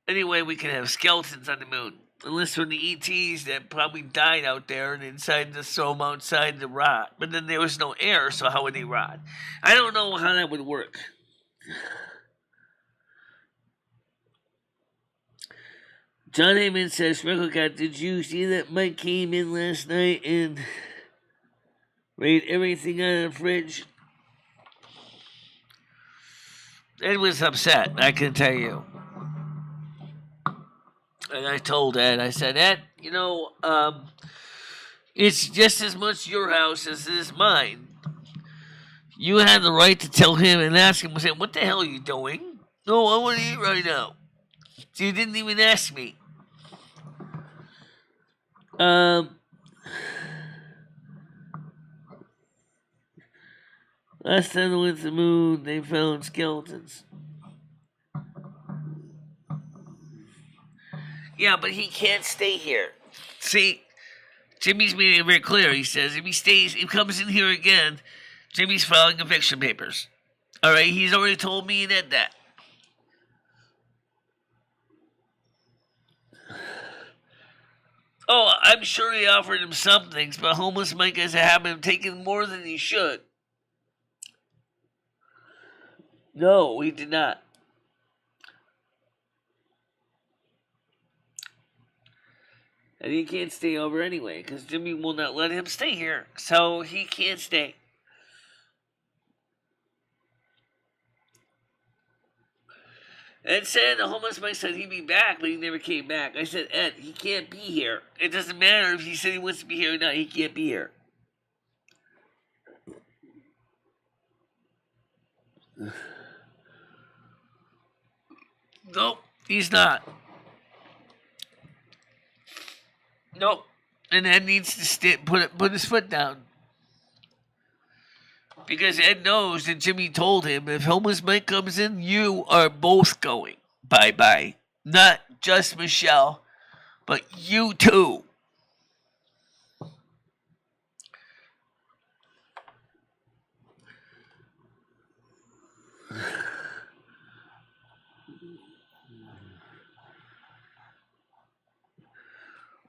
A: any way we can have skeletons on the moon. Unless from the ETs that probably died out there and inside the foam outside the rot. But then there was no air, so how would they rot? I don't know how that would work. John Heyman says, Frecklecat, did you see that Mike came in last night and raided everything out of the fridge? Ed was upset, I can tell you. And I told Ed, I said, Ed, it's just as much your house as it is mine. You had the right to tell him and ask him, say, what the hell are you doing? No, I want to eat right now. So you didn't even ask me. Last time they went to the moon, they found skeletons. Yeah, but he can't stay here. See, Jimmy's made it very clear. He says if he comes in here again, Jimmy's filing eviction papers. All right, he's already told me and Ed that. Oh, I'm sure he offered him some things, but homeless Mike has a habit of taking more than he should. No, he did not. And he can't stay over anyway, because Jimmy will not let him stay here. So he can't stay. Ed said the homeless Mike said he'd be back, but he never came back. I said, Ed, he can't be here. It doesn't matter if he said he wants to be here or not. He can't be here. Nope, he's not. Nope. And Ed needs to put his foot down. Because Ed knows that Jimmy told him, if homeless Mike comes in, you are both going. Bye-bye. Not just Michelle, but you too.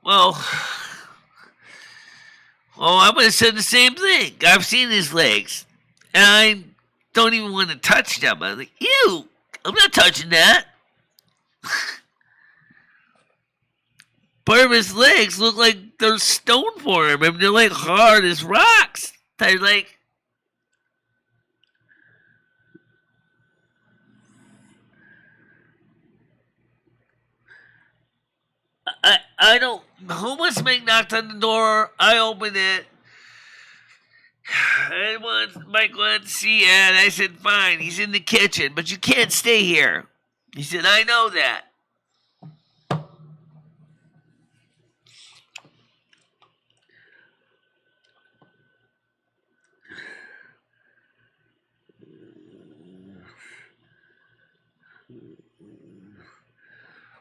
A: Well, well, I'm going to say the same thing. I've seen his legs, and I don't even want to touch them. I'm like, ew, I'm not touching that. Part of his legs look like they're stone for him, and they're like hard as rocks. They're like, I don't. Homeless Mike knocked on the door. I opened it. Mike wanted to see Ed. I said, fine. He's in the kitchen, but you can't stay here. He said, I know that.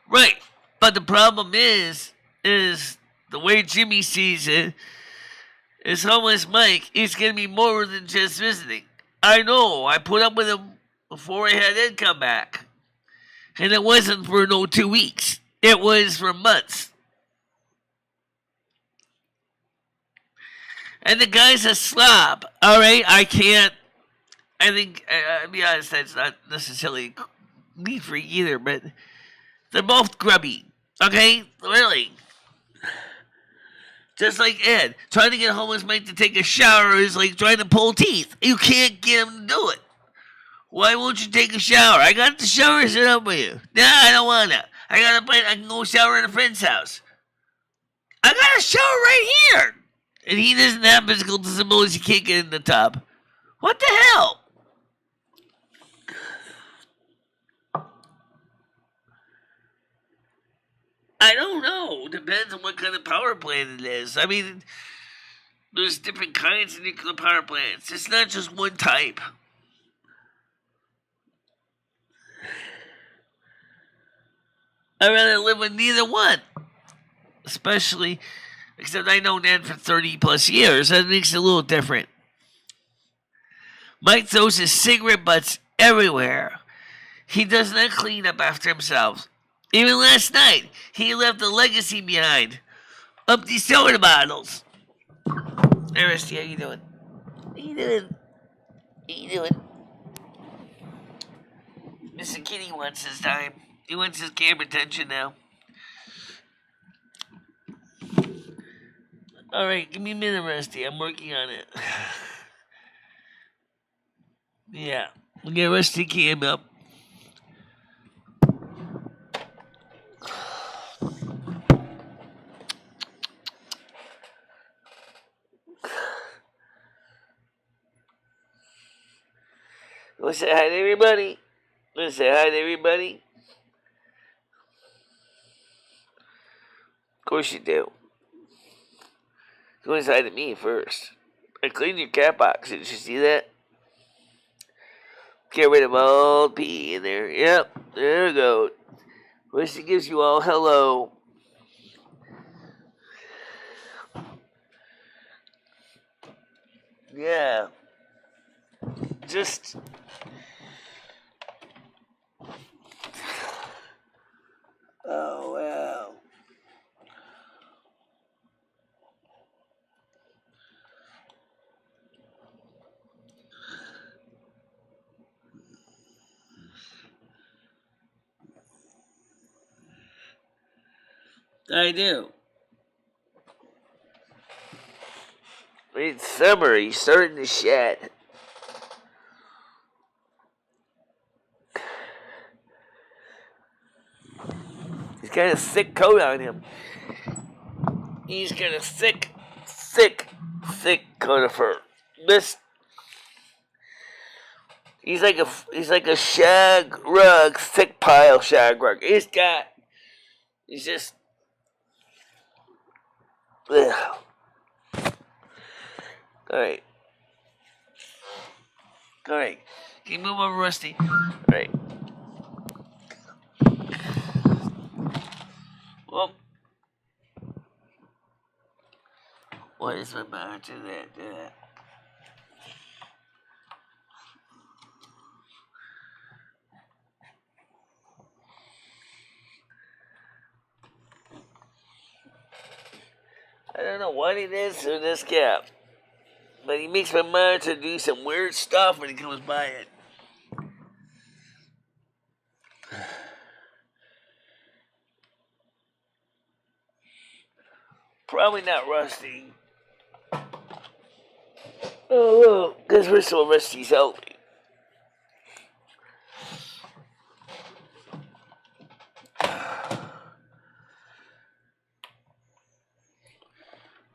A: Right. But the problem is the way Jimmy sees it, is homeless Mike is going to be more than just visiting. I know. I put up with him before I had Ed come back. And it wasn't for no 2 weeks. It was for months. And the guy's a slob. All right, I can't. I think, I'll be honest, that's not necessarily neat for either, but they're both grubby. Okay, really. Just like Ed, trying to get homeless Mike to take a shower is like trying to pull teeth. You can't get him to do it. Why won't you take a shower? I got the shower set up with you. Nah, I don't wanna. I can go shower at a friend's house. I got a shower right here. And he doesn't have physical disabilities. He can't get in the tub. What the hell? I don't know. Depends on what kind of power plant it is. I mean, there's different kinds of nuclear power plants. It's not just one type. I'd rather live with neither one. Especially, except I know Ned for 30 plus years. That makes it a little different. Mike throws his cigarette butts everywhere. He does not clean up after himself. Even last night, he left a legacy behind. Empty soda bottles. Hey, Rusty, how you doing? How you doing? How you doing? Mr. Kitty wants his time. He wants his camera attention now. Alright, give me a minute, Rusty. I'm working on it. Yeah. We'll get Rusty cam up. Let's say hi to everybody. Let's say hi to everybody. Of course you do. You want to say hi to me first. I cleaned your cat box. Did you see that? Get rid of all the pee in there. Yep, there we go. Rusty gives you all hello. Yeah. Just. Oh, wow. I do. It's summer. He's starting to shed. He's got a thick coat on him. He's got a thick coat of fur. He's like a shag rug, thick pile shag rug. He's just. Ugh. All right. Can you move over, Rusty? All right. Well, what is my matter to that? what it is in this cap. But he makes my monitor do some weird stuff when he comes by it. Probably not rusty. Oh, because we're so rusty's healthy.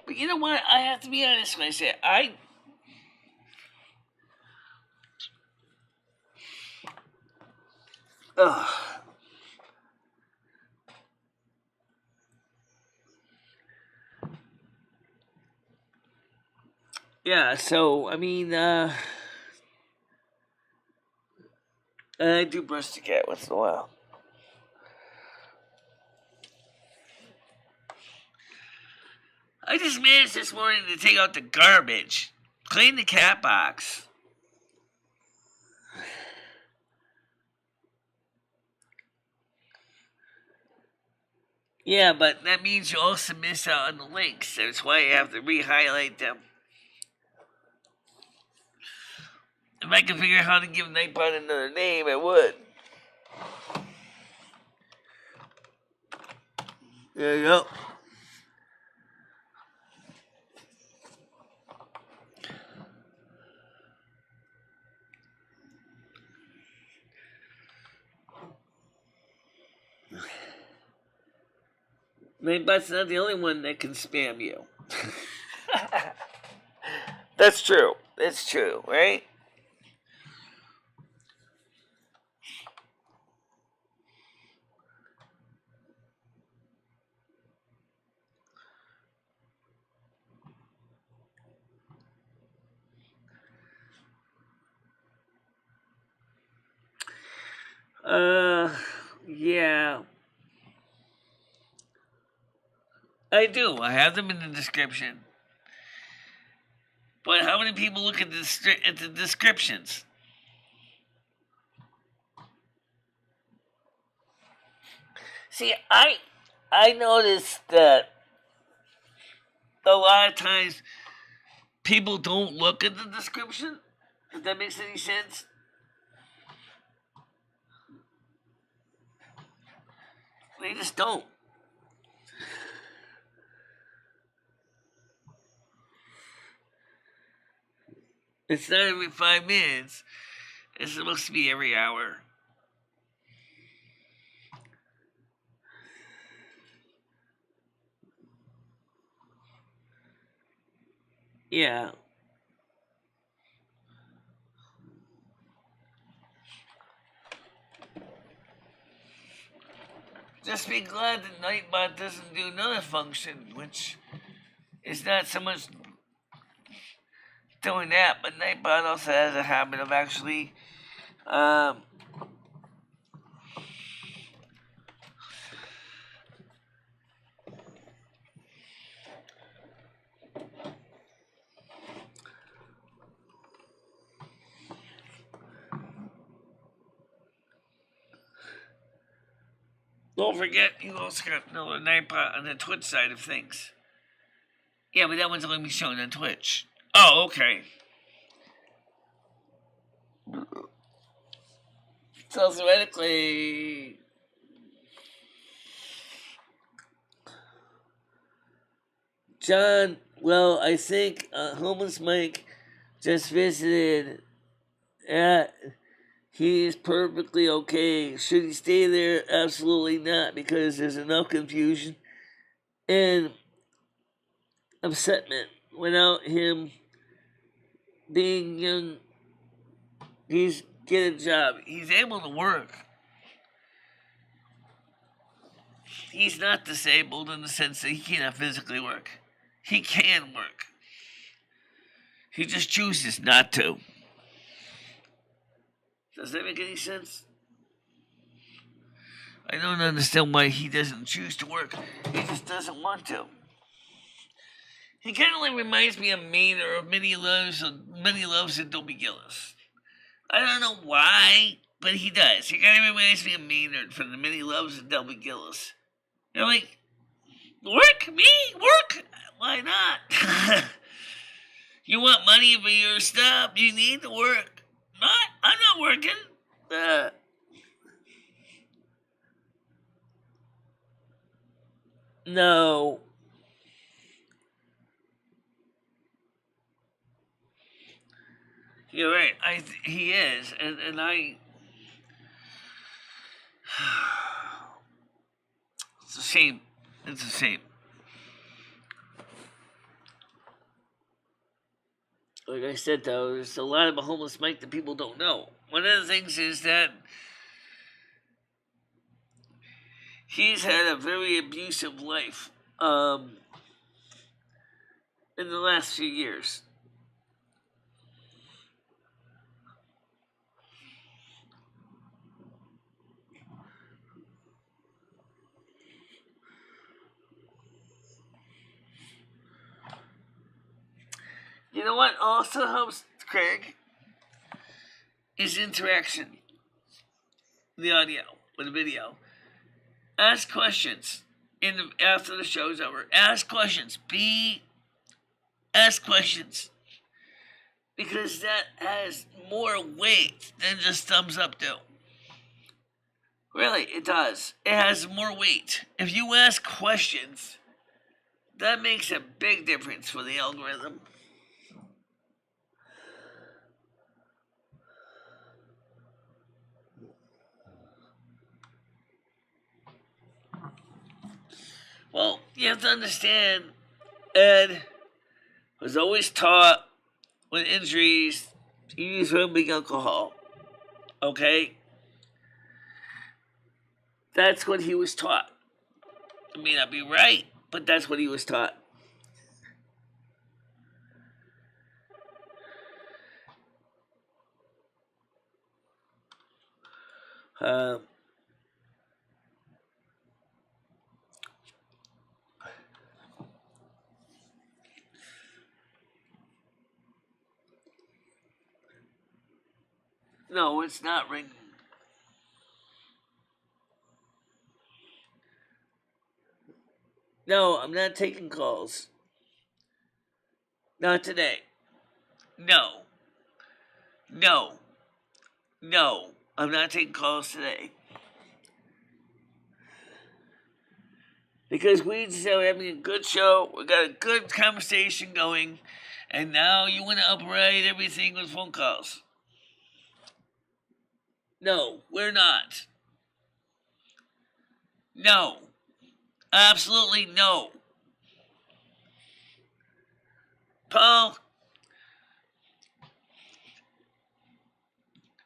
A: But you know what? I have to be honest when I say yeah, so, I mean, I do brush the cat once in a while. I just managed this morning to take out the garbage, clean the cat box. Yeah, but that means you also miss out on the links. That's why you have to re-highlight them. If I could figure out how to give Nightbot another name, I would. There you go. Nightbot's not the only one that can spam you. That's true. That's true, right? Yeah. I do. I have them in the description. But how many people look at the descriptions? See, I noticed that a lot of times people don't look at the description. If that makes any sense. They just don't. It's not every 5 minutes. It's supposed to be every hour. Yeah. Just be glad that Nightbot doesn't do another function, which is not so much doing that, but Nightbot also has a habit of actually don't forget, you also got another Nightbot on the Twitch side of things. Yeah, but that one's only be shown on Twitch. Oh, okay. So theoretically, John, well, I think Homeless Mike just visited. He is perfectly okay. Should he stay there? Absolutely not, because there's enough confusion and upsetment without him being young. He's get a job. He's able to work. He's not disabled in the sense that he cannot physically work. He can work. He just chooses not to. Does that make any sense? I don't understand why he doesn't choose to work. He just doesn't want to. He kind of like reminds me of Maynard of Many Loves of Dobie Gillis. I don't know why, but he does. He kind of reminds me of Maynard from the Many Loves of Dobie Gillis. You're like, work? Me? Work? Why not? You want money for your stuff? You need to work. I'm not working. Uh, no. You're right. He is, and I. It's a shame. It's a shame. Like I said, though, there's a lot of homeless Mike that people don't know. One of the things is that he's had a very abusive life in the last few years. You know what also helps Craig is interaction, the audio with the video. Ask questions after the show's over. Ask questions. Ask questions because that has more weight than just thumbs up do. Really, it does. It has more weight. If you ask questions, that makes a big difference for the algorithm. Well, you have to understand, Ed was always taught with injuries to use rubbing alcohol. Okay? That's what he was taught. It may not be right, but that's what he was taught. No, it's not ringing. No, I'm not taking calls. Not today. No. No. No. I'm not taking calls today. Because we just are having a good show. We got a good conversation going. And now you want to upright everything with phone calls. No, we're not. No. Absolutely no. Paul,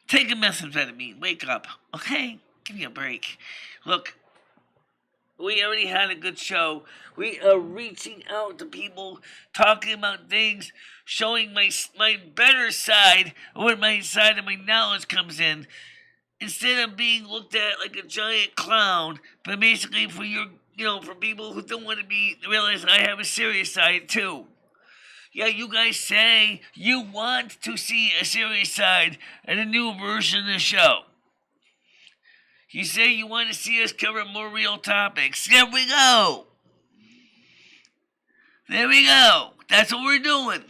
A: take a methamphetamine. Wake up, okay? Give me a break. Look, we already had a good show. We are reaching out to people, talking about things, showing my better side, where my side of my knowledge comes in, instead of being looked at like a giant clown. But basically, for people who don't want to realize I have a serious side too. Yeah, you guys say you want to see a serious side and a new version of the show. You say you want to see us cover more real topics. There we go. There we go. That's what we're doing.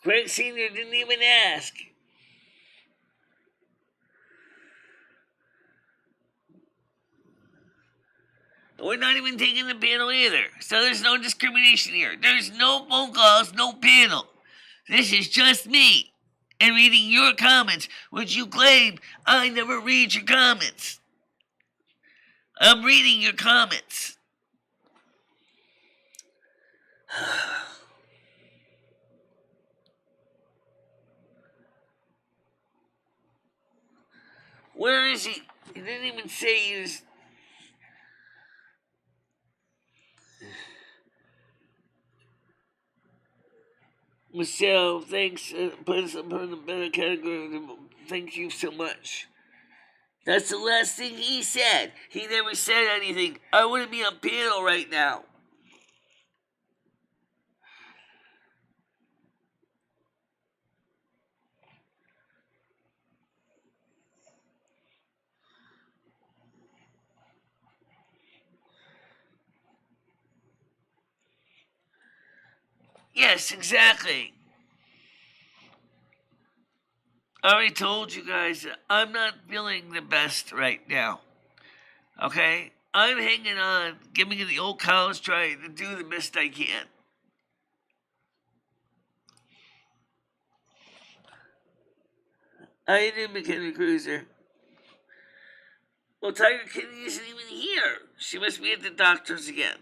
A: Greg Sr. didn't even ask. We're not even taking the panel either. So there's no discrimination here. There's no phone calls, no panel. This is just me. And reading your comments, which you claim I never read your comments. I'm reading your comments. Where is he? He didn't even say he was... Michelle, thanks. Put us in the better category. Thank you so much. That's the last thing he said. He never said anything. I wouldn't be on panel right now. Yes, exactly. I already told you guys that I'm not feeling the best right now. Okay? I'm hanging on, giving it the old college try to do the best I can. I did McHenry Cruiser. Well, Tiger Kitty isn't even here. She must be at the doctor's again.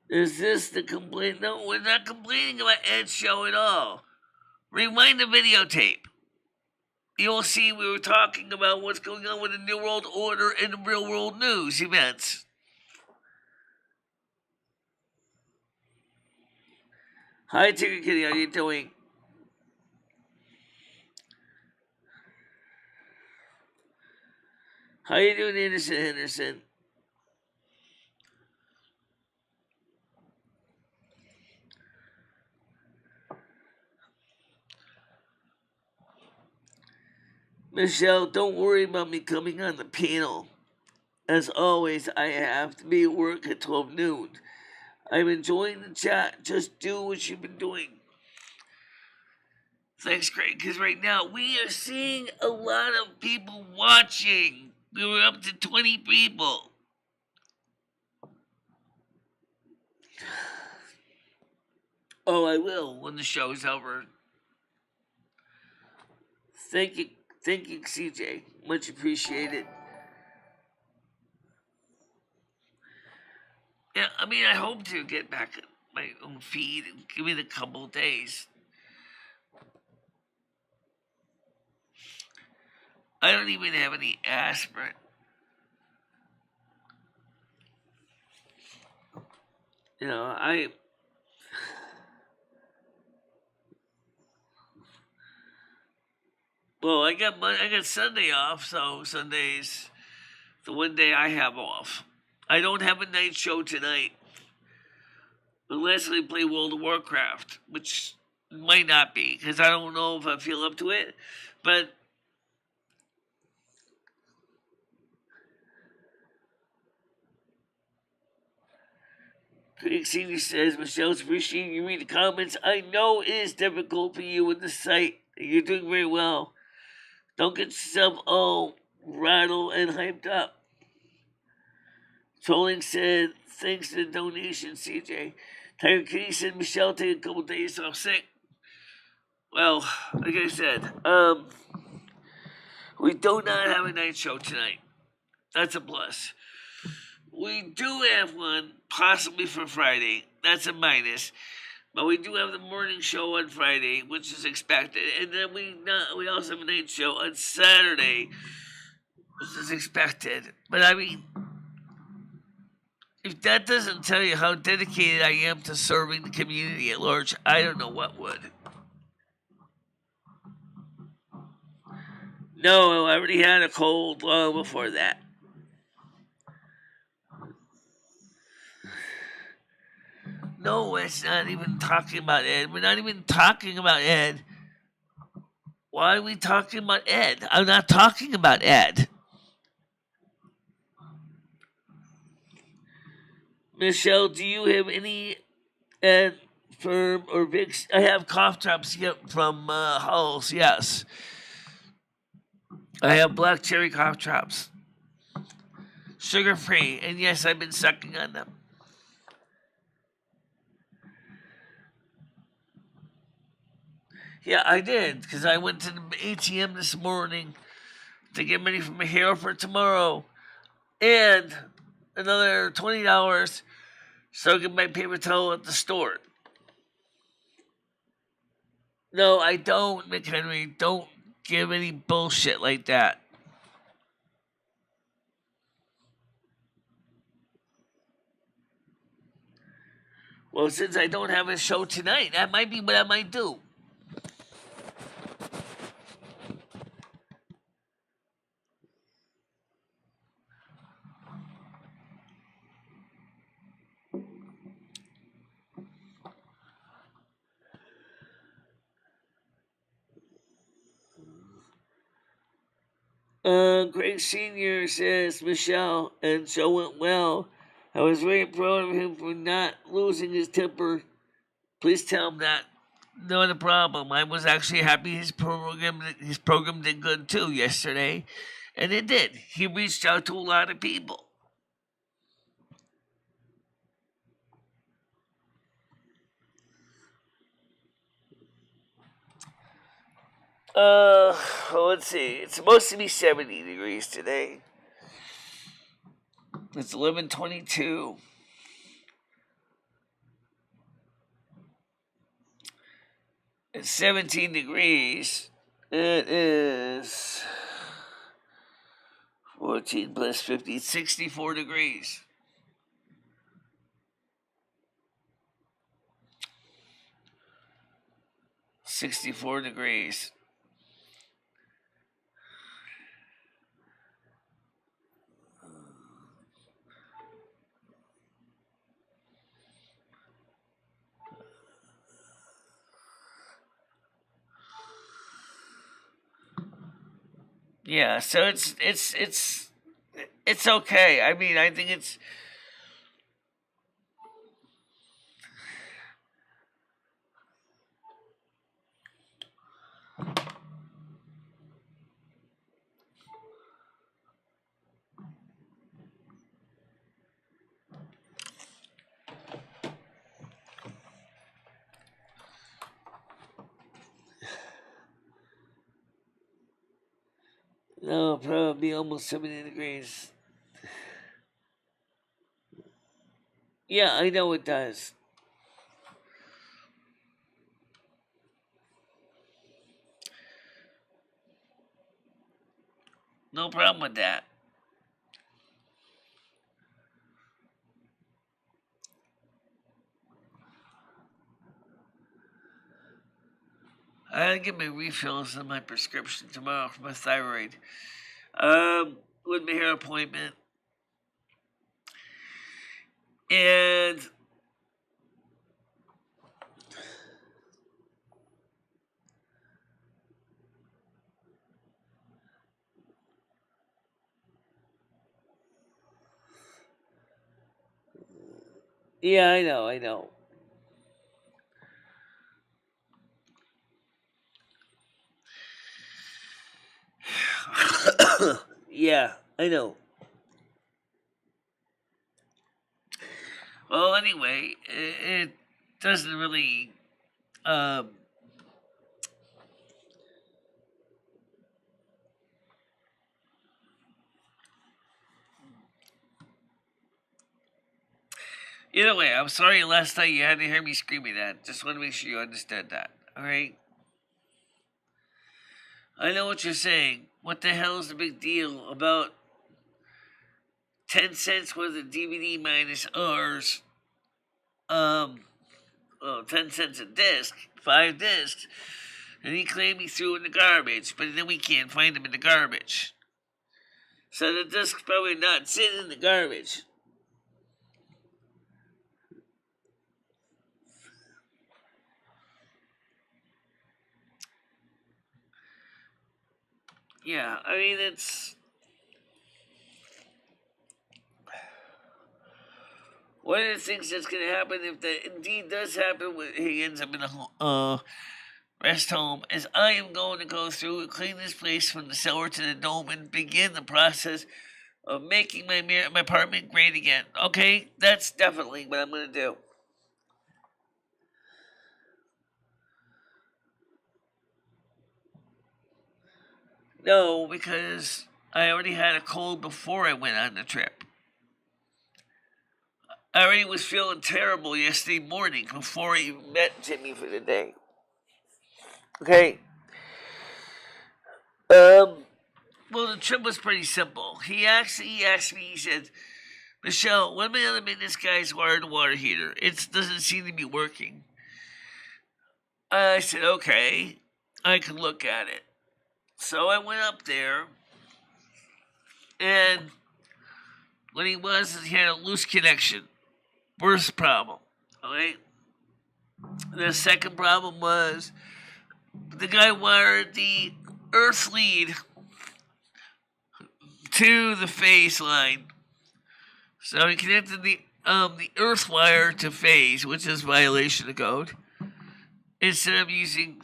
A: Is this the complaint? No, we're not complaining about Ed's show at all. Rewind the videotape. You'll see we were talking about what's going on with the New World Order and the real world news events. Hi, Tiger Kitty. How you doing? How you doing, Anderson Henderson? Michelle, don't worry about me coming on the panel. As always, I have to be at work at 12 noon. I'm enjoying the chat. Just do what you've been doing. Thanks, Craig, because right now we are seeing a lot of people watching. We were up to 20 people. Oh, I will when the show's over. Thank you, CJ. Much appreciated. Yeah, I mean, I hope to get back at my own feed and give it a couple days. I don't even have any aspirin. You know, I got Sunday off, so Sunday's the one day I have off. I don't have a night show tonight unless I play World of Warcraft, which might not be because I don't know if I feel up to it. But Craig Senior says, Michelle's appreciating you read the comments. I know it is difficult for you with the site. You're doing very well. Don't get yourself all rattled and hyped up. Trolling said, thanks to the donation, CJ. Tiger Kitty said, Michelle, take a couple days off sick. Well, like I said, we do not have a night show tonight. That's a plus. We do have one, possibly for Friday. That's a minus. But we do have the morning show on Friday, which is expected. And then we also have a night show on Saturday, which is expected. But I mean, if that doesn't tell you how dedicated I am to serving the community at large, I don't know what would. No, I already had a cold long before that. No, it's not even talking about Ed. We're not even talking about Ed. Why are we talking about Ed? I'm not talking about Ed. Michelle, do you have any Ed Firm or Vicks? I have cough drops from Halls, yes. I have black cherry cough drops. Sugar free, and yes, I've been sucking on them. Yeah, I did, because I went to the ATM this morning to get ready for my hair for tomorrow. And another $20 so I can buy paper towel at the store. No, I don't, McHenry. Don't give any bullshit like that. Well, since I don't have a show tonight, that might be what I might do. Greg Sr. says, Michelle, and show went well. I was very proud of him for not losing his temper. Please tell him that. Not a problem. I was actually happy his program did good too yesterday. And it did. He reached out to a lot of people. Let's see. It's supposed to be 70 degrees today. It's 11:22. It's 17 degrees. It is 14 plus 50, 64 degrees. $64. Yeah, so it's okay. I mean, I think it's no, probably almost 70 degrees. Yeah, I know it does. No problem with that. I gotta get my refills on my prescription tomorrow for my thyroid. With my hair appointment. And yeah, I know. Yeah, I know. Well, anyway, it doesn't really. Um, Either way, I'm sorry last night you had to hear me screaming that. Just want to make sure you understand that. All right. I know what you're saying. What the hell is the big deal about 10 cents worth of DVD minus ours? Um, well, 10 cents a disc, 5 discs. And he claimed he threw in the garbage, but then we can't find them in the garbage. So the disc's probably not sitting in the garbage. Yeah, I mean, it's. One of the things that's going to happen if that indeed does happen when he ends up in a rest home is I am going to go through and clean this place from the cellar to the dome and begin the process of making my apartment great again. Okay, that's definitely what I'm going to do. No, because I already had a cold before I went on the trip. I already was feeling terrible yesterday morning before I even met Jimmy for the day. Okay. Um. Well, the trip was pretty simple. He asked me. He said, "Michelle, when am I gonna make this guy's water heater? It doesn't seem to be working." I said, "Okay, I can look at it." So I went up there, and what he had a loose connection. Worst problem. Okay. The second problem was the guy wired the earth lead to the phase line. So he connected the earth wire to phase, which is violation of code. Instead of using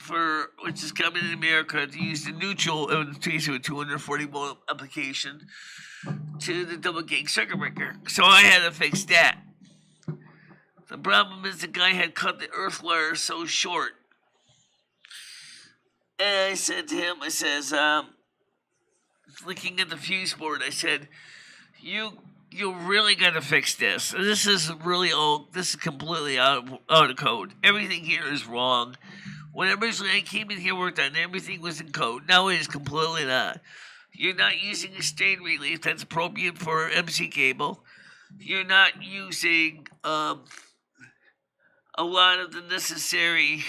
A: which is common in America, to use the neutral in the case of a 240 volt application to the double gate circuit breaker. So I had to fix that. The problem is the guy had cut the earth wire so short. And I said to him, looking at the fuse board, I said, you really got to fix this. This is really old. This is completely out of code. Everything here is wrong. When originally I came in here, worked on everything was in code. Now it is completely not. You're not using a strain relief that's appropriate for MC cable. You're not using a lot of the necessary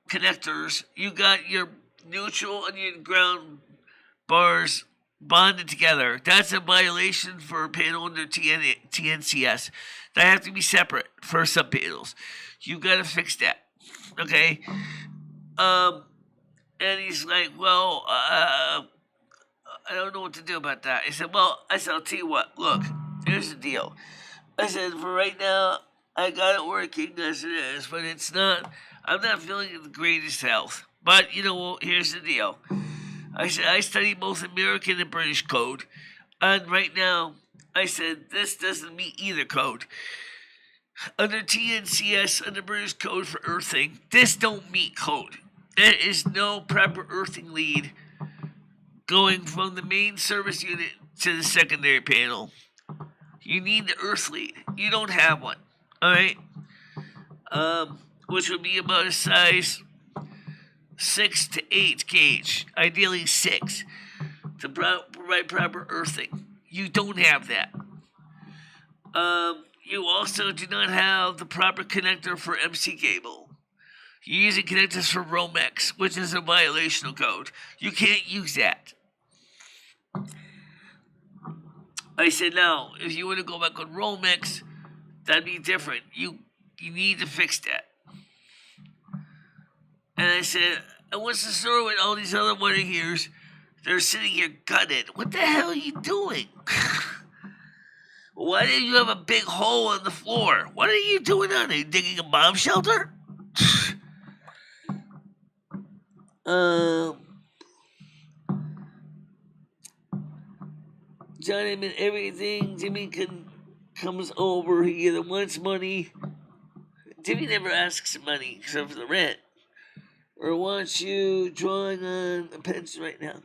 A: connectors. You got your neutral and your ground bars bonded together. That's a violation for a panel under TNCS. They have to be separate for sub panels. You got to fix that. Okay? And he's like, well, I don't know what to do about that. I said, I'll tell you what. Look, here's the deal. I said, for right now, I got it working as it is, but I'm not feeling the greatest health. But, here's the deal. I said, I study both American and British code. And right now, I said, this doesn't meet either code. Under TNCS, under British code for earthing, this don't meet code. There is no proper earthing lead going from the main service unit to the secondary panel. You need the earth lead. You don't have one. All right? Which would be about a size 6 to 8 gauge, ideally 6, to provide proper earthing. You don't have that. You also do not have the proper connector for MC cable. You're using connectors for Romex, which is a violation of code. You can't use that. I said, now, if you want to go back on Romex, that'd be different. You need to fix that. And I said, and what's the story with all these other water heaters? They're sitting here gutted. What the hell are you doing? Why did you have a big hole in the floor? What are you doing on there? Digging a bomb shelter? Johnny, everything Jimmy comes over, he either wants money. Jimmy never asks for money except for the rent. Or wants you drawing on a pension right now.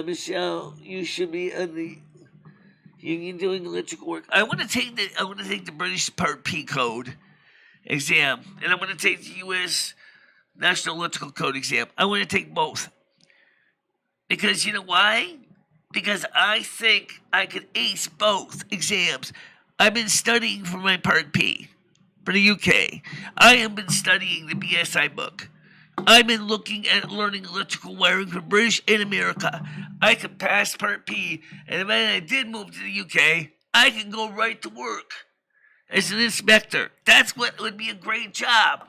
A: Michelle, you should be on the union doing electrical work. I want to take the British Part P code exam, and I'm going to take the U.S. National Electrical Code exam. I want to take both. Because you know why? Because I think I could ace both exams. I've been studying for my Part P for the UK. I have been studying the BSI book. I've been looking at learning electrical wiring for British and America. I could pass Part P, and if I did move to the UK, I can go right to work as an inspector. That's what would be a great job.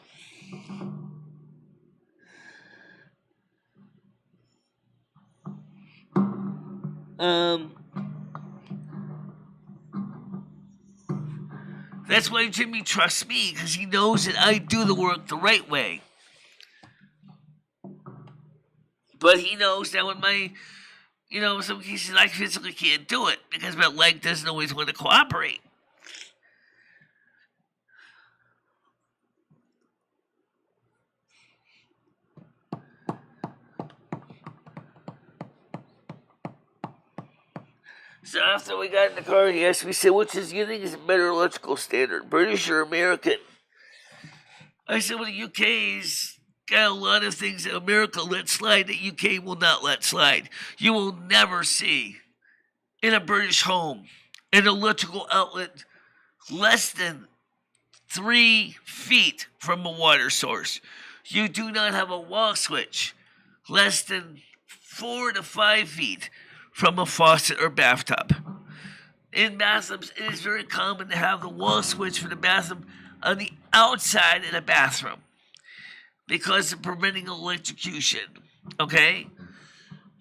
A: That's why Jimmy trusts me, because he knows that I do the work the right way. But he knows that when in some cases I physically can't do it because my leg doesn't always want to cooperate. So after we got in the car, he asked me, which do you think is a better electrical standard, British or American? I said, well, the UK's got a lot of things that America let slide that UK will not let slide. You will never see in a British home an electrical outlet less than 3 feet from a water source. You do not have a wall switch less than 4 to 5 feet from a faucet or bathtub. In bathrooms, it is very common to have the wall switch for the bathroom on the outside of the bathroom. because of preventing electrocution. Okay?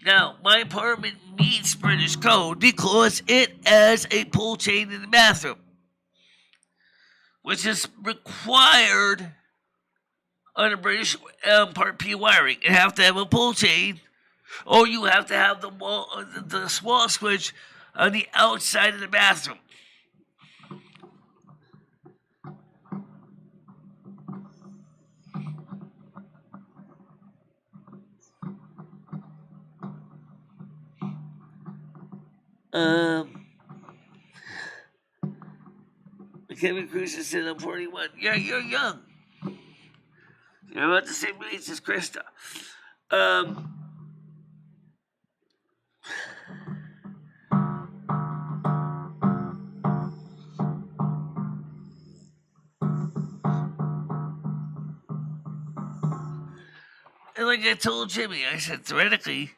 A: Now, my apartment meets British code because it has a pull chain in the bathroom, which is required under British Part P wiring. You have to have a pull chain, or you have to have the small switch on the outside of the bathroom. Kevin Cruz said I'm 41. Yeah, you're young. You're about the same age as Krista. And like I told Jimmy, I said theoretically,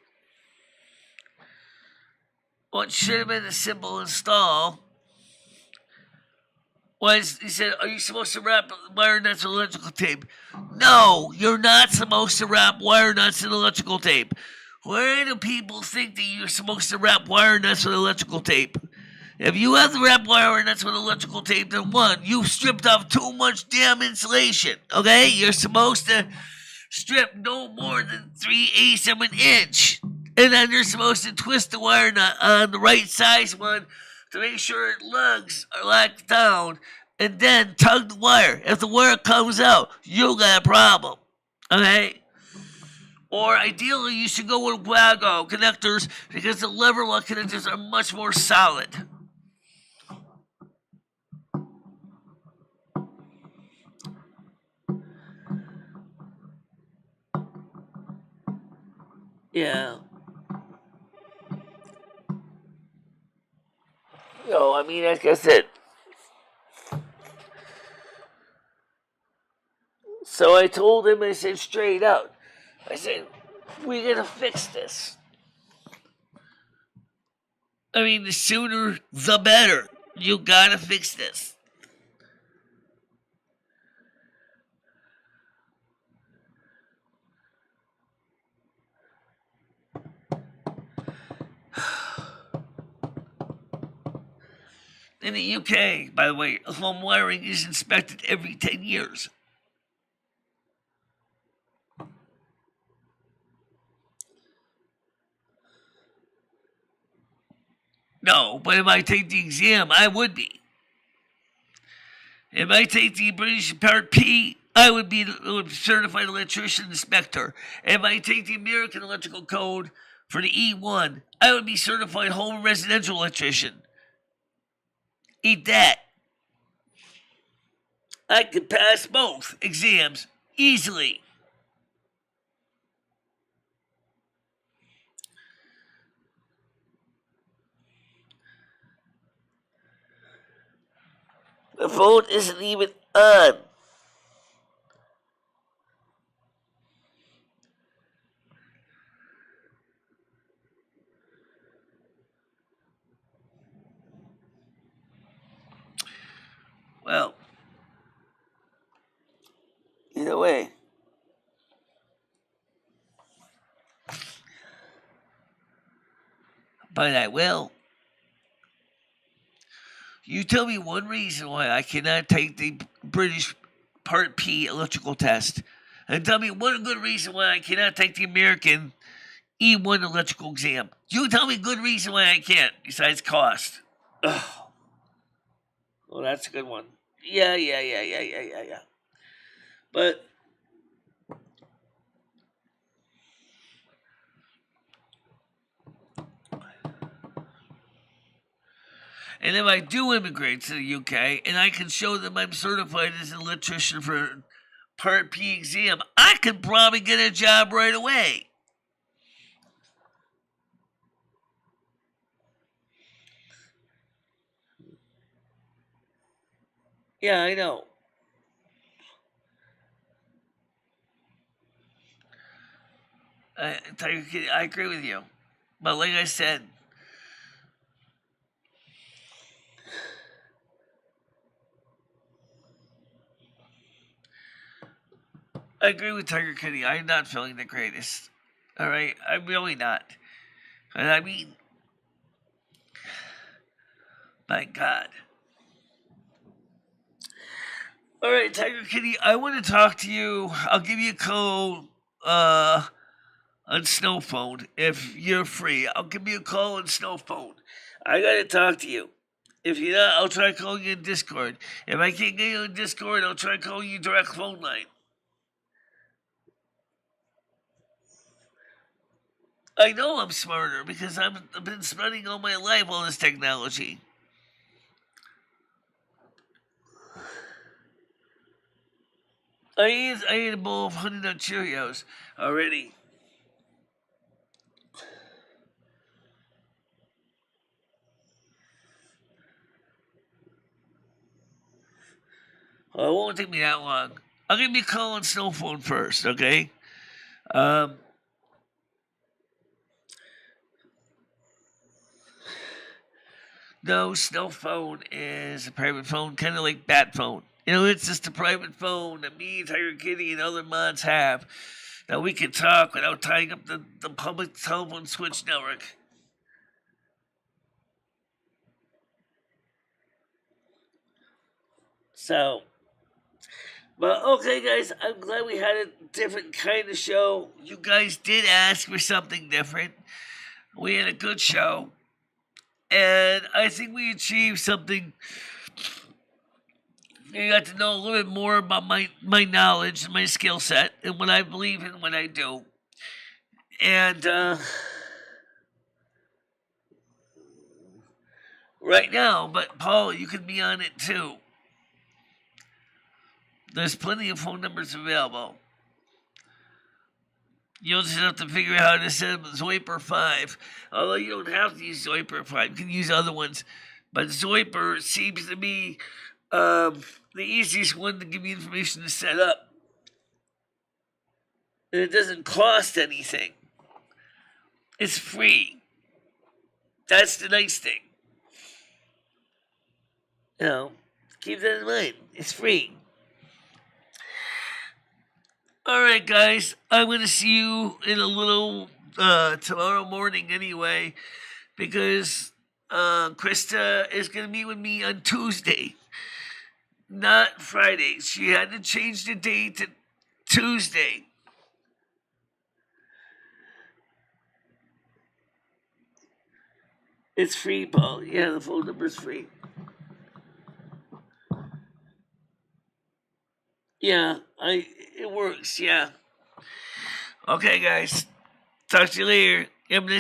A: what should have been a simple install was, he said, are you supposed to wrap wire nuts with electrical tape? No, you're not supposed to wrap wire nuts with electrical tape. Why do people think that you're supposed to wrap wire nuts with electrical tape? If you have to wrap wire nuts with electrical tape, then one, you've stripped off too much damn insulation. Okay? You're supposed to strip no more than 3/8 of an inch. And then you're supposed to twist the wire nut on the right size one to make sure its lugs are locked down, and then tug the wire. If the wire comes out, you got a problem. Okay? Or ideally, you should go with Wago connectors because the lever lock connectors are much more solid. Yeah. No, I mean, like I said. So I told him, I said straight out, I said, we gotta fix this. I mean, the sooner the better. You gotta fix this. In the UK, by the way, home wiring is inspected every 10 years. No, but if I take the exam, I would be. If I take the British Part P, I would be a certified electrician inspector. If I take the American Electrical Code for the E1, I would be certified home and residential electrician. Eat that. I could pass both exams easily. The phone isn't even on. Well, either way. But I will. You tell me one reason why I cannot take the British Part P electrical test. And tell me one good reason why I cannot take the American E1 electrical exam. You tell me a good reason why I can't, besides cost. Ugh. Well, that's a good one. Yeah. But and if I do immigrate to the UK and I can show them I'm certified as an electrician for Part P exam, I could probably get a job right away. Yeah, I know. I agree with you. But like I said, I agree with Tiger Kitty. I'm not feeling the greatest. All right, I'm really not. And I mean, my God. All right, Tiger Kitty, I want to talk to you. I'll give you a call on Snow Phone if you're free. I'll give you a call on Snow Phone. I got to talk to you. If you're not, I'll try calling you in Discord. If I can't get you in Discord, I'll try calling you direct phone line. I know I'm smarter because I've been spending all my life on this technology. I ate a bowl of Honey Nut Cheerios already. Well, it won't take me that long. I'll give you a call on Snow Phone first, okay? Um, no, Snow Phone is a private phone, kind of like Bat Phone. You know, it's just a private phone that me, Tiger Kitty, and other mods have that we can talk without tying up the public telephone switch network. So, but okay, guys, I'm glad we had a different kind of show. You guys did ask for something different. We had a good show, and I think we achieved something. You got to know a little bit more about my knowledge and my skill set and what I believe in, what I do. And right now, but Paul, you can be on it too. There's plenty of phone numbers available. You'll just have to figure out how to set up Zoiper 5. Although you don't have to use Zoiper 5, you can use other ones. But Zoiper seems to be the easiest one to give you information to set up. And it doesn't cost anything. It's free. That's the nice thing. You know, keep that in mind. It's free. All right, guys. I'm going to see you in a little tomorrow morning anyway, because Krista is going to meet with me on Tuesday, not Friday. She had to change the date to Tuesday. It's free, Paul. Yeah, the phone number's free. Yeah, it works. Yeah. Okay, guys. Talk to you later. Have a nice